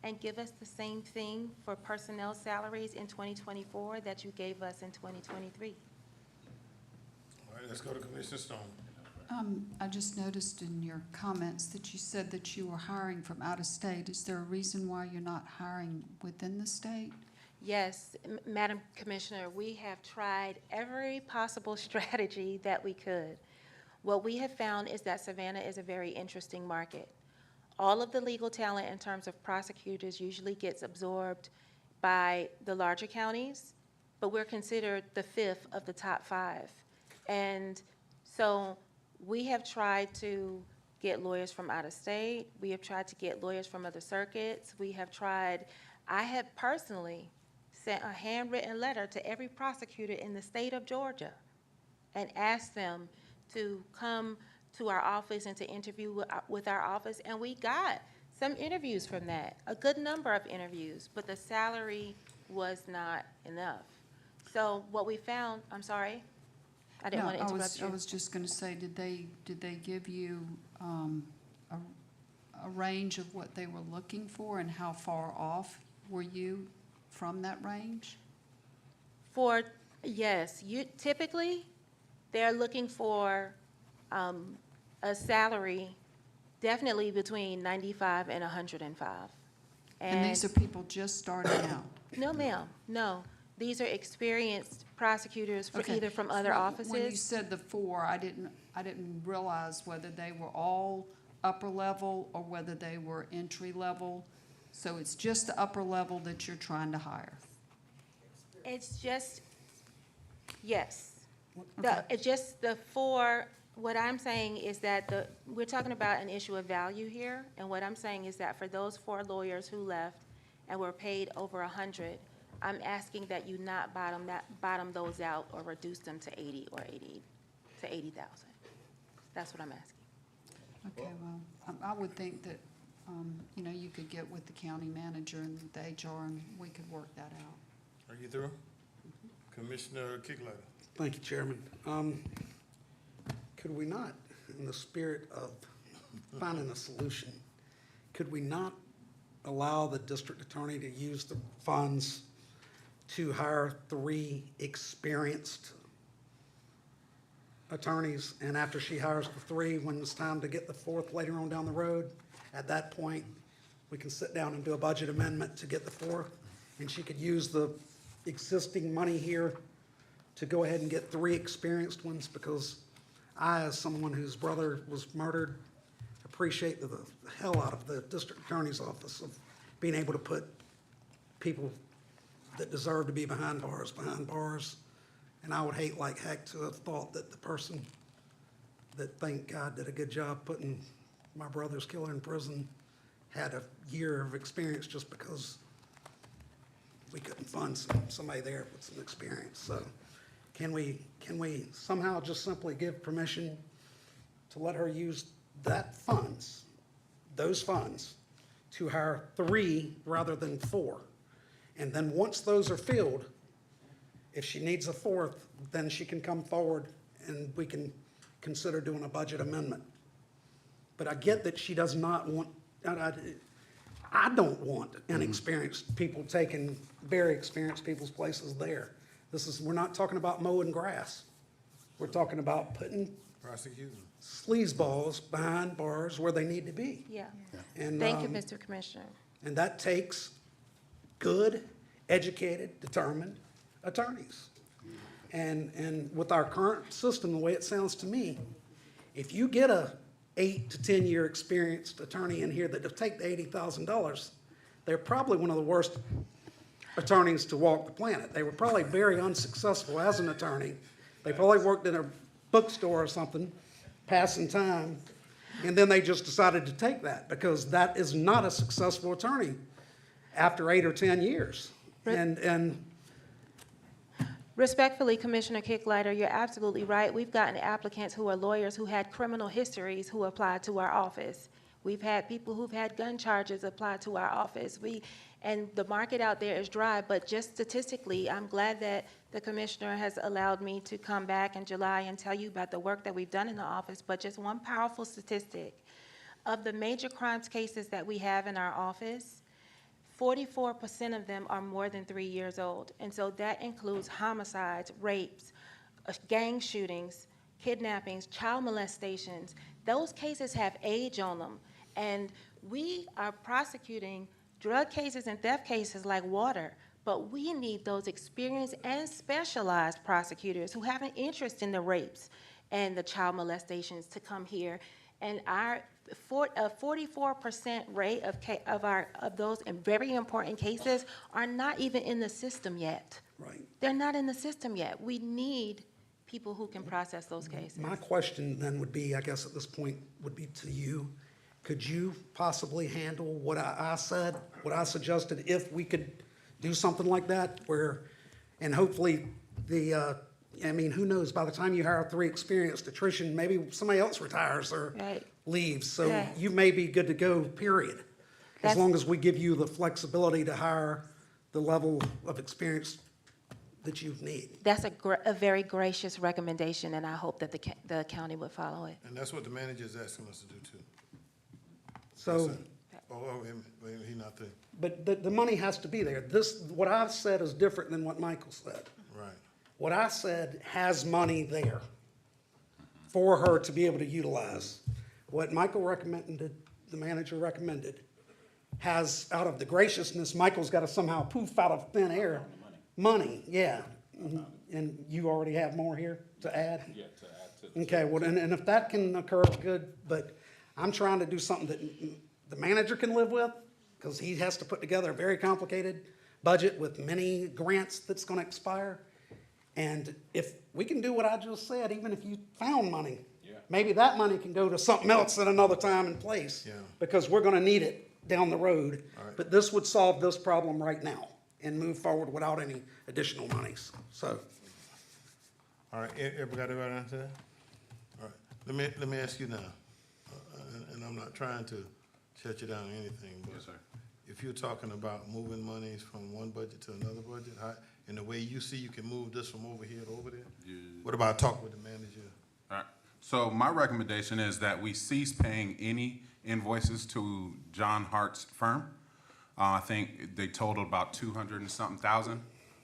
and give us the same thing for personnel salaries in 2024 that you gave us in 2023. All right, let's go to Commissioner Stone. I just noticed in your comments that you said that you were hiring from out of state. Is there a reason why you're not hiring within the state? Yes, Madam Commissioner, we have tried every possible strategy that we could. What we have found is that Savannah is a very interesting market. All of the legal talent in terms of prosecutors usually gets absorbed by the larger counties, but we're considered the 5th of the top 5. And so we have tried to get lawyers from out of state. We have tried to get lawyers from other circuits. I have personally sent a handwritten letter to every prosecutor in the state of Georgia and asked them to come to our office and to interview with our office, and we got some interviews from that, a good number of interviews, but the salary was not enough. So what we found, I'm sorry, I didn't want to interrupt you. I was just gonna say, did they give you, a range of what they were looking for, and how far off were you from that range? Yes, typically, they're looking for a salary definitely between 95 and 105. And these are people just starting out? No, ma'am, no. These are experienced prosecutors Okay. either from other When you offices. said the 4, I didn't realize whether they were all upper level or whether they were entry level. So it's just the upper level that you're trying to hire? It's just, yes. Okay. It's just the 4, what I'm saying is that we're talking about an issue of value here, and what I'm saying is that for those 4 lawyers who left and were paid over 100, I'm asking that you not bottom those out or reduce them to 80,000. That's what I'm asking. Okay, well, I would think that, you could get with the county manager and the HR, and we could work that out. Are you through? Commissioner Kicklighter. Thank you, Chairman. Could we not, in the spirit of finding a solution, could we not allow the district attorney to use the funds to hire 3 experienced attorneys, and after she hires the 3, when it's time to get the 4th later on down the road, at that point, we can sit down and do a budget amendment to get the 4th, and she could use the existing money here to go ahead and get 3 experienced ones, because I, as someone whose brother was murdered, appreciate the hell out of the district attorney's office of being able to put people that deserve to be behind bars. And I would hate like heck to have thought that the person that, thank God, did a good job putting my brother's killer in prison had a year of experience just because we couldn't find somebody there with some experience. So can we somehow just simply give permission to let her use those funds, to hire 3 rather than 4? And then once those are filled, if she needs a 4th, then she can come forward and we can consider doing a budget amendment. But I get that she does not want, I don't want inexperienced people taking very experienced people's places there. We're not talking about mowing grass. We're talking about putting Prosecuting. sleazeballs behind bars where they need to be. Yeah. And, Thank you, Mr. Commissioner. And that takes good, educated, determined attorneys. And with our current system, the way it sounds to me, if you get a 8 to 10 year experienced attorney in here that'll take the $80,000, they're probably one of the worst attorneys to walk the planet. They were probably very unsuccessful as an attorney. They probably worked in a bookstore or something, passing time, and then they just decided to take that because that is not a successful attorney after 8 or 10 years. And Respectfully, Commissioner Kicklighter, you're absolutely right. We've gotten applicants who are lawyers who had criminal histories who applied to our office. We've had people who've had gun charges apply to our office. And the market out there is dry, but just statistically, I'm glad that the commissioner has allowed me to come back in July and tell you about the work that we've done in the office. But just one powerful statistic, of the major crimes cases that we have in our office, 44% of them are more than 3 years old. And so that includes homicides, rapes, gang shootings, kidnappings, child molestations. Those cases have age on them. And we are prosecuting drug cases and theft cases like water, but we need those experienced and specialized prosecutors who have an interest in the rapes and the child molestations to come here. And our 44% rate of those very important cases are not even in the system yet. Right. They're not in the system yet. We need people who can process those cases. my question then would be, I guess at this point, would be to you. Could you possibly handle what I said, what I suggested, if we could do something like that where, and hopefully who knows, by the time you hire 3 experienced attrition, maybe somebody else retires or leaves. So Right. you may be good to go, period. As That's- long as we give you the flexibility to hire the level of experience that you need. That's a very gracious recommendation, and I hope that the county would follow it. And that's what the manager is asking us to do too. So, He not there. but the money has to be there. What I've said is different than what Michael said. Right. What I said has money there for her to be able to utilize. What Michael recommended, the manager recommended, has, out of the graciousness, Michael's got to somehow poof out of thin air. Money, yeah. And you already have more here to add? Yeah, to add to. Okay, well, and if that can occur, good, but I'm trying to do something that the manager can live with, because he has to put together a very complicated budget with many grants that's gonna expire. And if we can do what I just said, even if you found money, maybe that money can go to something else at another time and place. Yeah. Because we're gonna need it down the road. All right. But this would solve this problem right now and move forward without any additional monies, so. All right, everybody got an answer to that? All right, let me ask you now, and I'm not trying to shut you down or anything, but Yes, sir. if you're talking about moving monies from one budget to another budget, in the way you see you can move this from over here to over there? What about talk with the manager? All right. So my recommendation is that we cease paying any invoices to John Hart's firm. I think they totaled about 200 and something thousand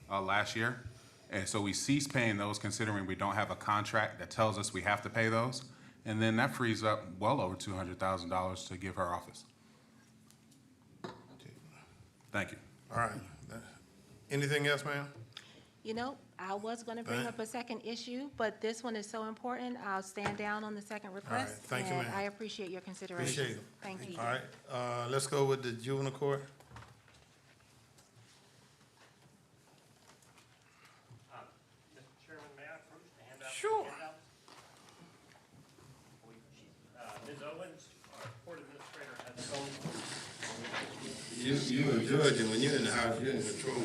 last year. And so we cease paying those considering we don't have a contract that tells us we have to pay those. And then that frees up well over $200,000 to give her office. Thank you. All right, anything else, ma'am? You know, I was gonna bring up a second issue, but this one is so important, I'll stand down on the second request. thank you, And ma'am. I appreciate your consideration. Appreciate it. Thank you. All right, let's go with the juvenile court. Mr. Chairman, may I approach the handout? Sure. Ms. Owens, our court administrator, has shown. You a judge, and when you're in the house, you're in control.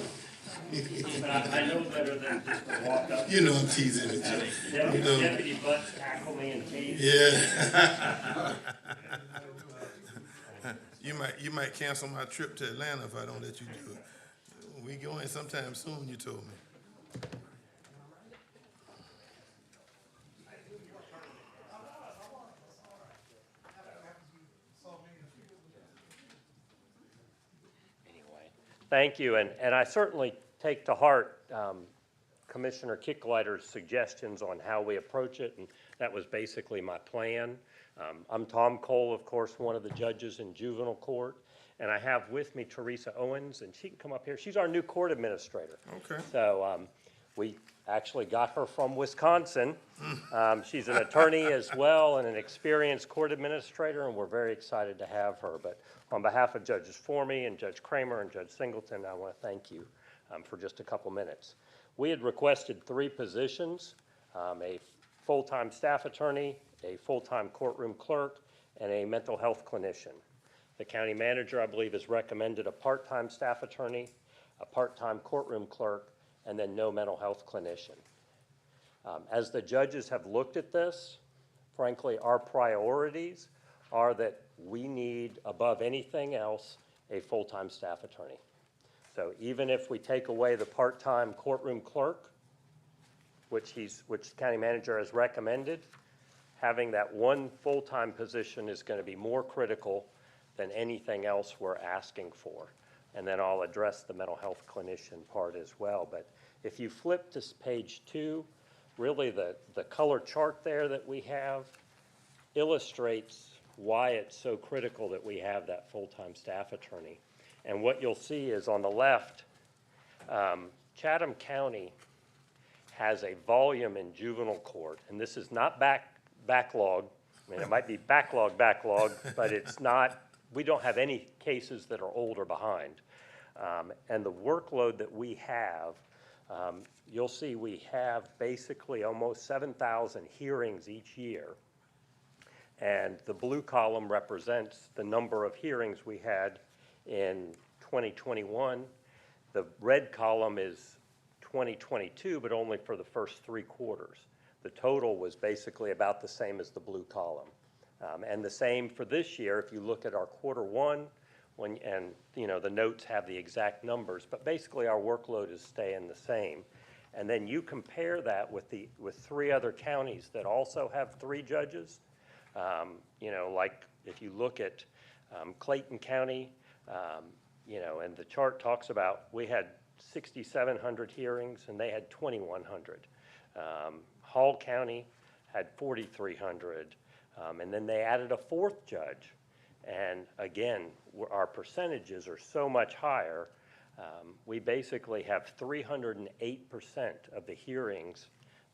But I know better than just to walk up. You know I'm teasing with you. You know. Deputy Butts tackle me and tease. Yeah. You might cancel my trip to Atlanta if I don't let you do it. We going sometime soon, you told me. Thank you, and I certainly take to heart Commissioner Kicklighter's suggestions on how we approach it, and that was basically my plan. I'm Tom Cole, of course, one of the judges in juvenile court, and I have with me Teresa Owens, and she can come up here. She's our new court administrator. Okay. So we actually got her from Wisconsin. She's an attorney as well and an experienced court administrator, and we're very excited to have her. But on behalf of Judges Formey and Judge Kramer and Judge Singleton, I want to thank you for just a couple minutes. We had requested 3 positions, a full-time staff attorney, a full-time courtroom clerk, and a mental health clinician. The county manager, I believe, has recommended a part-time staff attorney, a part-time courtroom clerk, and then no mental health clinician. As the judges have looked at this, frankly, our priorities are that we need, above anything else, a full-time staff attorney. So even if we take away the part-time courtroom clerk, which the county manager has recommended, having that one full-time position is going to be more critical than anything else we're asking for. And then I'll address the mental health clinician part as well. But if you flip to page 2, really the color chart there that we have illustrates why it's so critical that we have that full-time staff attorney. And what you'll see is on the left, Chatham County has a volume in juvenile court, and this is not backlog. I mean, it might be backlog, but it's not, we don't have any cases that are old or behind. And the workload that we have, you'll see we have basically almost 7,000 hearings each year. And the blue column represents the number of hearings we had in 2021. The red column is 2022, but only for the first 3 quarters. The total was basically about the same as the blue column. And the same for this year, if you look at our Q1, and you know, the notes have the exact numbers, but basically our workload is staying the same. And then you compare that with 3 other counties that also have 3 judges. You know, like if you look at Clayton County, you know, and the chart talks about we had 6,700 hearings and they had 2,100. Hall County had 4,300, and then they added a 4th judge. And again, our percentages are so much higher. We basically have 308% of the hearings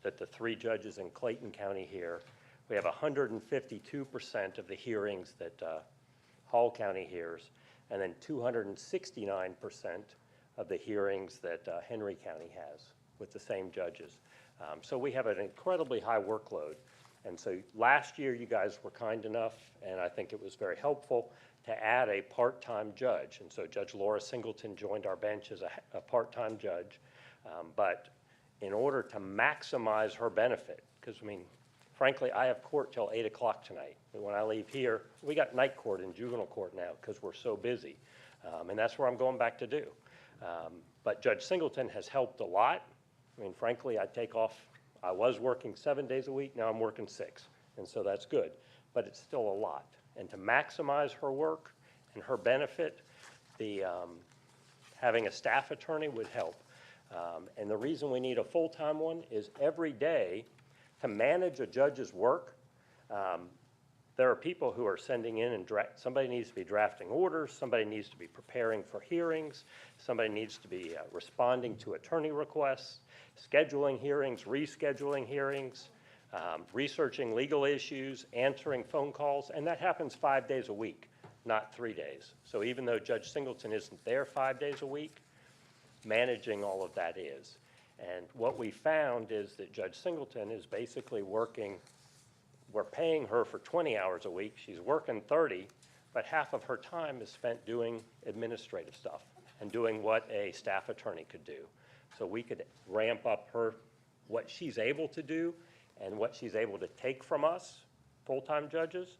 that the 3 judges in Clayton County hear. We have 152% of the hearings that Hall County hears, and then 269% of the hearings that Henry County has with the same judges. So we have an incredibly high workload. And so last year you guys were kind enough, and I think it was very helpful, to add a part-time judge. And so Judge Laura Singleton joined our bench as a part-time judge. But in order to maximize her benefit, because I mean, frankly, I have court till 8 o'clock tonight. And when I leave here, we got night court and juvenile court now because we're so busy. And that's where I'm going back to do. But Judge Singleton has helped a lot. I mean, frankly, I was working 7 days a week, now I'm working 6. And so that's good, but it's still a lot. And to maximize her work and her benefit, having a staff attorney would help. And the reason we need a full-time one is every day to manage a judge's work, there are people who are sending in and somebody needs to be drafting orders, somebody needs to be preparing for hearings, somebody needs to be responding to attorney requests, scheduling hearings, rescheduling hearings, researching legal issues, answering phone calls, and that happens 5 days a week, not 3 days. So even though Judge Singleton isn't there 5 days a week, managing all of that is. And what we found is that Judge Singleton is basically working, we're paying her for 20 hours a week, she's working 30, but half of her time is spent doing administrative stuff and doing what a staff attorney could do. So we could ramp up what she's able to do and what she's able to take from us, full-time judges,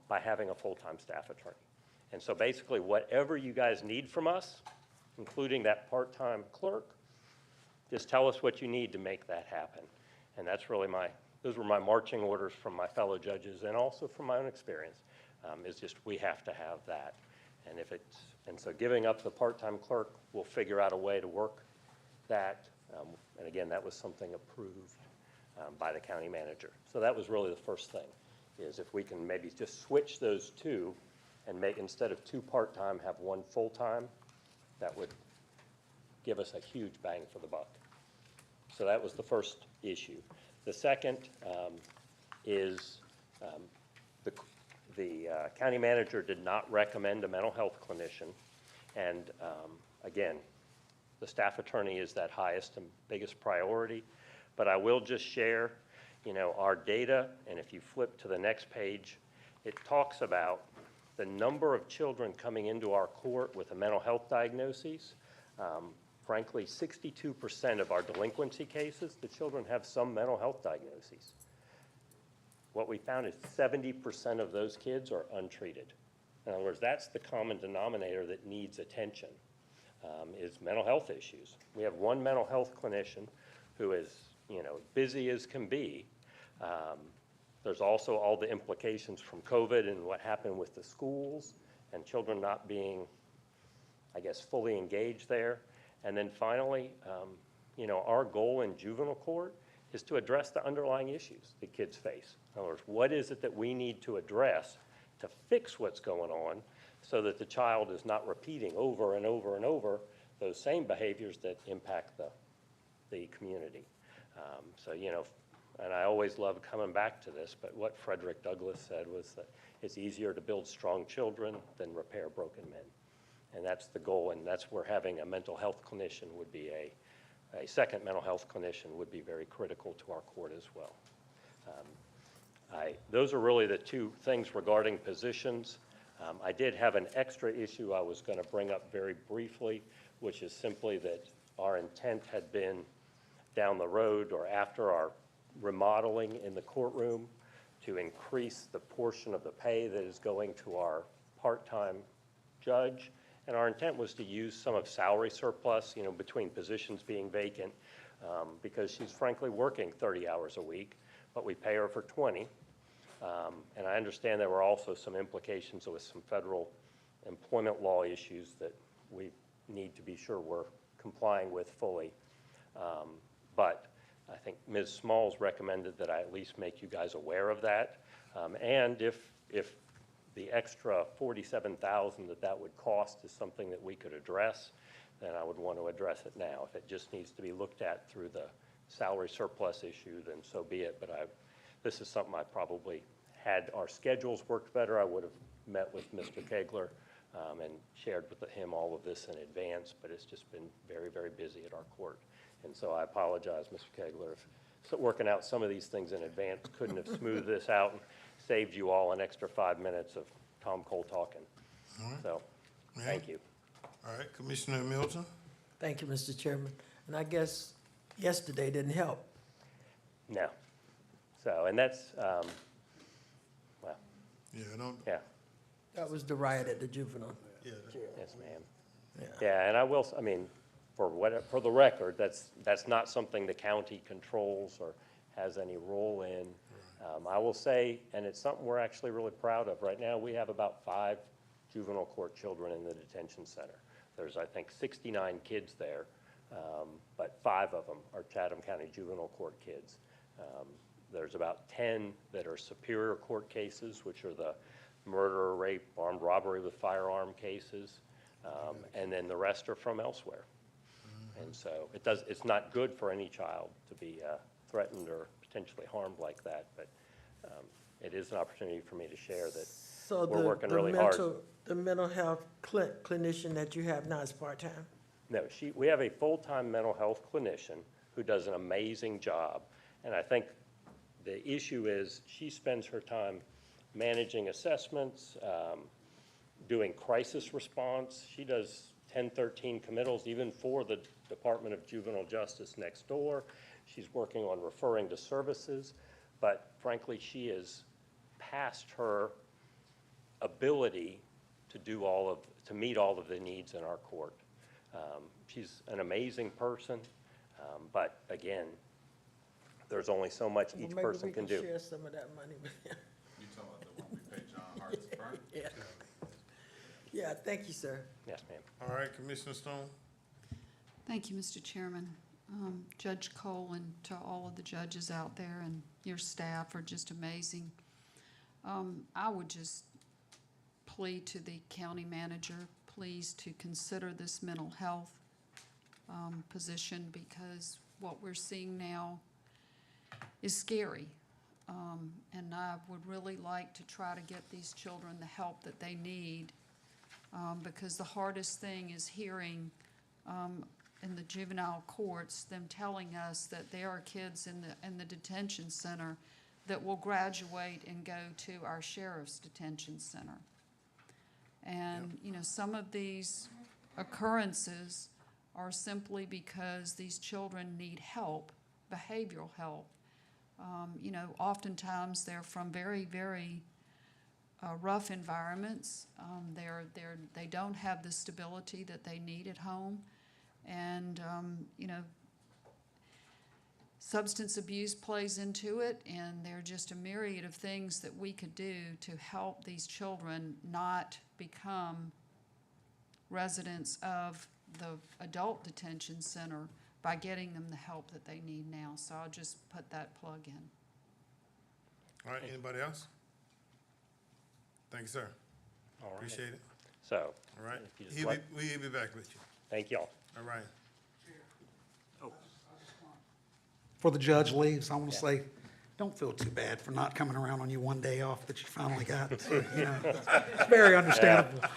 by having a full-time staff attorney. And so basically whatever you guys need from us, including that part-time clerk, just tell us what you need to make that happen. And that's really those were my marching orders from my fellow judges and also from my own experience, is just we have to have that. And if it's And so giving up the part-time clerk, we'll figure out a way to work that. And again, that was something approved by the county manager. So that was really the first thing, is if we can maybe just switch those two and make, instead of 2 part-time, have 1 full-time, that would give us a huge bang for the buck. So that was the first issue. The second is the county manager did not recommend a mental health clinician. And again, the staff attorney is that highest and biggest priority. But I will just share, you know, our data, and if you flip to the next page, it talks about the number of children coming into our court with a mental health diagnosis. Frankly, 62% of our delinquency cases, the children have some mental health diagnoses. What we found is 70% of those kids are untreated. In other words, that's the common denominator that needs attention, is mental health issues. We have 1 mental health clinician who is, you know, busy as can be. There's also all the implications from COVID and what happened with the schools and children not being, I guess, fully engaged there. And then finally, you know, our goal in juvenile court is to address the underlying issues that kids face. In other words, what is it that we need to address to fix what's going on so that the child is not repeating over and over and over those same behaviors that impact the community. So, you know, and I always love coming back to this, but what Frederick Douglass said was that it's easier to build strong children than repair broken men. And that's the goal, and that's where having a mental health clinician would be a second mental health clinician would be very critical to our court as well. Those are really the 2 things regarding positions. I did have an extra issue I was going to bring up very briefly, which is simply that our intent had been down the road or after our remodeling in the courtroom to increase the portion of the pay that is going to our part-time judge. And our intent was to use some of salary surplus, you know, between positions being vacant, because she's frankly working 30 hours a week, but we pay her for 20. And I understand there were also some implications with some federal employment law issues that we need to be sure we're complying with fully. But I think Ms. Smalls recommended that I at least make you guys aware of that. And if the extra $47,000 that would cost is something that we could address, then I would want to address it now. If it just needs to be looked at through the salary surplus issue, then so be it. But this is something I probably, had our schedules worked better, I would have met with Mr. Kegler and shared with him all of this in advance, but it's just been very, very busy at our court. And so I apologize, Mr. Kegler, if working out some of these things in advance couldn't have smoothed this out and saved you all an extra 5 minutes of Tom Cole talking. All right. So, thank you. All right, Commissioner Milton? Thank you, Mr. Chairman. And I guess yesterday didn't help. No. So, and that's, well, Yeah, I don't, yeah, That was the riot at the juvenile. yeah, yes, ma'am. Yeah. Yeah, and I will, I mean, for the record, that's not something the county controls or has any role in. I will say, and it's something we're actually really proud of, right now we have about 5 juvenile court children in the detention center. There's, I think, 69 kids there, but 5 of them are Chatham County juvenile court kids. There's about 10 that are superior court cases, which are the murder, rape, armed robbery with firearm cases, and then the rest are from elsewhere. And so it's not good for any child to be threatened or potentially harmed like that, but it is an opportunity for me to share that So we're working really hard. the mental health clinician that you have now is part-time? No, we have a full-time mental health clinician who does an amazing job, and I think the issue is she spends her time managing assessments, doing crisis response. She does 1013 committals, even for the Department of Juvenile Justice next door. She's working on referring to services, but frankly, she is past her ability to meet all of the needs in our court. She's an amazing person, but again, there's only so much each person can do. Maybe we can share some of that money. You talking about the one we pay John Hart's firm? Yeah. Yeah, thank you, sir. Yes, ma'am. All right, Commissioner Stone? Thank you, Mr. Chairman. Judge Cole, and to all of the judges out there and your staff are just amazing. I would just plead to the county manager, please to consider this mental health position, because what we're seeing now is scary. And I would really like to try to get these children the help that they need, because the hardest thing is hearing in the juvenile courts, them telling us that there are kids in the detention center that will graduate and go to our sheriff's detention center. And, you know, some of these occurrences are simply because these children need help, behavioral help. You know, oftentimes they're from very, very rough environments. They don't have the stability that they need at home. And, you know, substance abuse plays into it, and there are just a myriad of things that we could do to help these children not become residents of the adult detention center by getting them the help that they need now. So I'll just put that plug in. All right, anybody else? Thank you, sir. All right. Appreciate it. So, All right, if you just let- we'll be back with you. thank y'all. All right. Before the judge leaves, I want to say, don't feel too bad for not coming around on your one day off that you finally got. So, you know, it's very understandable.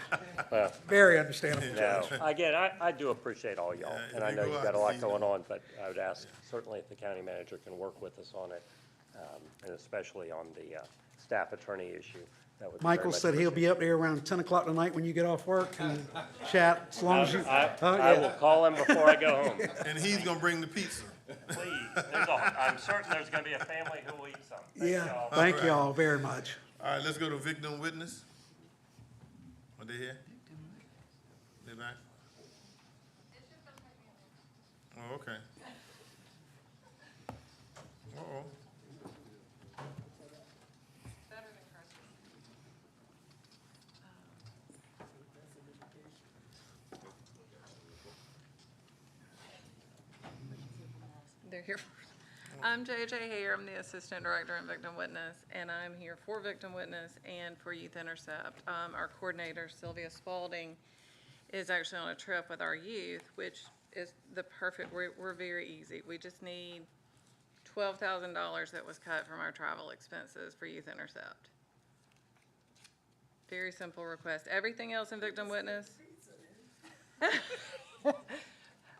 Well, Very understandable, no, Judge. again, I do appreciate all y'all, Yeah, and I if know you go you've got a out lot this evening. going on, but I would ask certainly if the county manager can work with us on it, and especially on the staff attorney issue. That would be very Michael much said he'll be appreciated. up there around 10 o'clock tonight when you get off work and chat, as long as you. I yeah. will call him before I go home. And he's gonna bring the pizza. Please, I'm certain there's gonna be a family who will eat some. Thank Yeah, y'all. thank you all very much. All right, let's go to victim witness. Are they here? They back? Oh, okay. Uh-oh. They're here. I'm JJ Hare. I'm the Assistant Director in Victim Witness, and I'm here for Victim Witness and for Youth Intercept. Our coordinator, Sylvia Spalding, is actually on a trip with our youth, which is the perfect, we're very easy. We just need $12,000 that was cut from our travel expenses for Youth Intercept. Very simple request. Everything else in Victim Witness.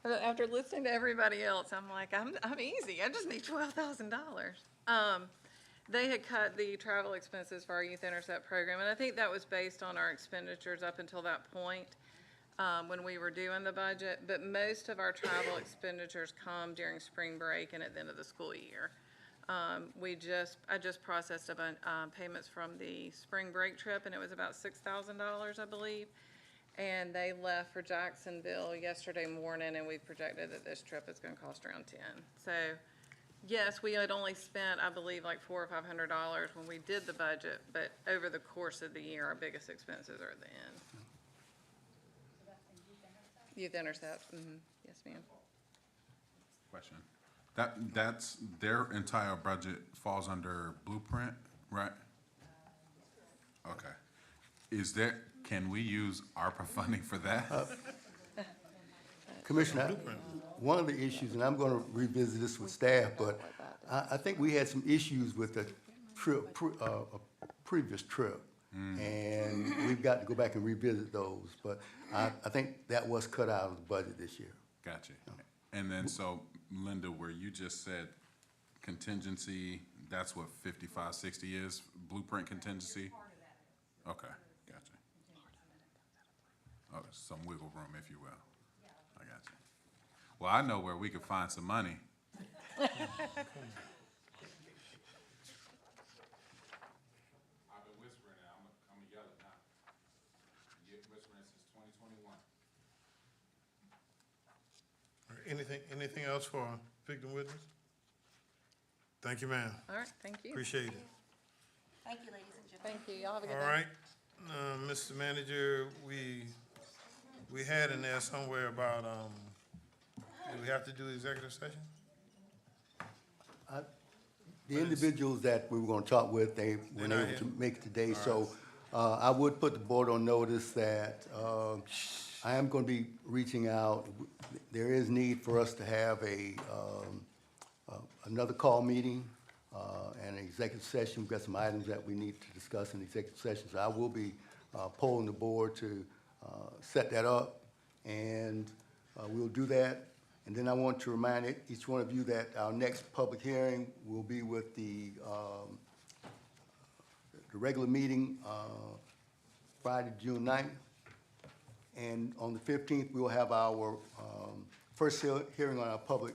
After listening to everybody else, I'm like, I'm easy. I just need $12,000. They had cut the travel expenses for our Youth Intercept program, and I think that was based on our expenditures up until that point when we were doing the budget. But most of our travel expenditures come during spring break and at the end of the school year. I just processed a bunch payments from the spring break trip, and it was about $6,000, I believe. And they left for Jacksonville yesterday morning, and we projected that this trip is gonna cost around 10. So, yes, we had only spent, I believe, like $400 or $500 when we did the budget, but over the course of the year, our biggest expenses are at the end. Youth Intercept, yes, ma'am. Question. That's, their entire budget falls under Blueprint, right? Okay. Can we use ARPA funding for that? Commissioner, one of the issues, and I'm going to revisit this with staff, but I think we had some issues with the trip, a previous trip. And we've got to go back and revisit those, but I think that was cut out of the budget this year. Gotcha. And then, so Linda, where you just said contingency, that's what 55, 60 is, Blueprint contingency? Okay, gotcha. Oh, some wiggle room, if you will. I got you. Well, I know where we could find some money. I've been whispering it, I'm gonna yell it now. Been whispering it since 2021. Anything else for victim witness? Thank you, ma'am. All right, thank you. Appreciate it. Thank you, ladies and gentlemen. Thank you. Y'all have a good All day. right, Mr. Manager, we had in there somewhere about, do we have to do executive session? The individuals that we were gonna talk with, they They're weren't not able here? to make it today, so, I would put the board on notice that, I am gonna be reaching out. There is need for us to have another call meeting, and an executive session. We've got some items that we need to discuss in executive session, so I will be, polling the board to, set that up, and, we'll do that. And then I want to remind each one of you that our next public hearing will be with the regular meeting, Friday, June 9th. And on the 15th, we will have our first hearing on our public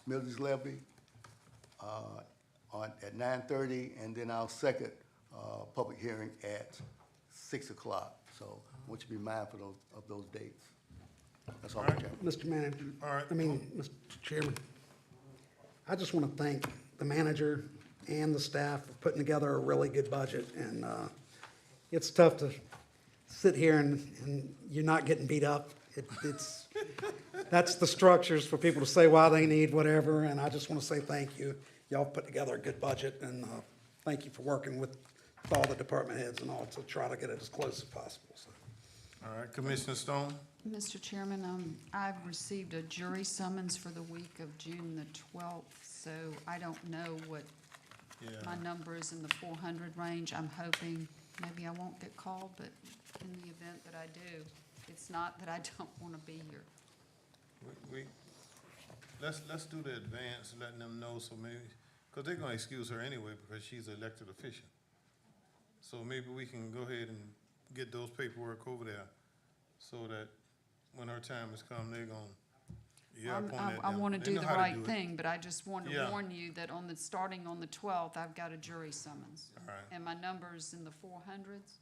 millage levy at 9:30, and then our second public hearing at 6 o'clock. So I want you to be mindful of those dates. That's all, Mr. Chairman. Mr. Manager. All right. Mr. Chairman, I just want to thank the manager and the staff for putting together a really good budget. And it's tough to sit here and you're not getting beat up. That's the structures for people to say why they need whatever, and I just want to say thank you. Y'all put together a good budget, and thank you for working with all the department heads and all to try to get it as close as possible. So. All right, Commissioner Stone? Mr. Chairman, I've received a jury summons for the week of June the 12th, so I don't know what my number is in the 400 range. I'm hoping maybe I won't get called, but in the event that I do, it's not that I don't want to be here. Let's do the advance, letting them know, so maybe, because they're gonna excuse her anyway because she's an elected official. So maybe we can go ahead and get those paperwork over there so that when her time has come, they're gonna, I want to They do know the how to right do it. thing, but I just want to Yeah. warn you that starting on the 12th, I've got a jury summons. All right. And my number's in the 400s,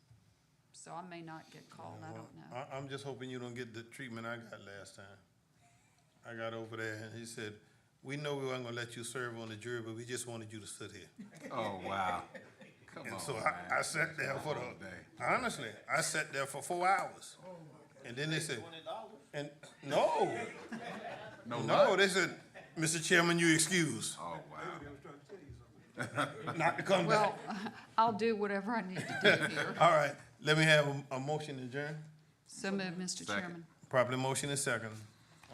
so I may not get called, I don't know. I'm just hoping you don't get the treatment I got last time. I got over there and he said, we know we weren't gonna let you serve on the jury, but we just wanted you to sit here. Oh, wow. Come And on, so man. I sat there for honestly, I sat there for 4 hours. And then they said, and, no, they said, Mr. Chairman, you excuse. Oh, wow. Not to come back. Well, I'll do whatever I need to do here. All right, let me have a motion to adjourn. So moved, Mr. Second. Chairman. Properly motion is second.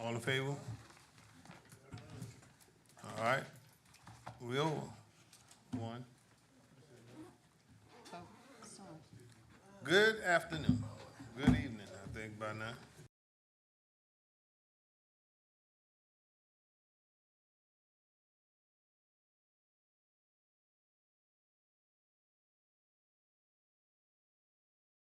All in favor? All right, we over. One. Oh, sorry. Good afternoon. Good evening, I think, by now.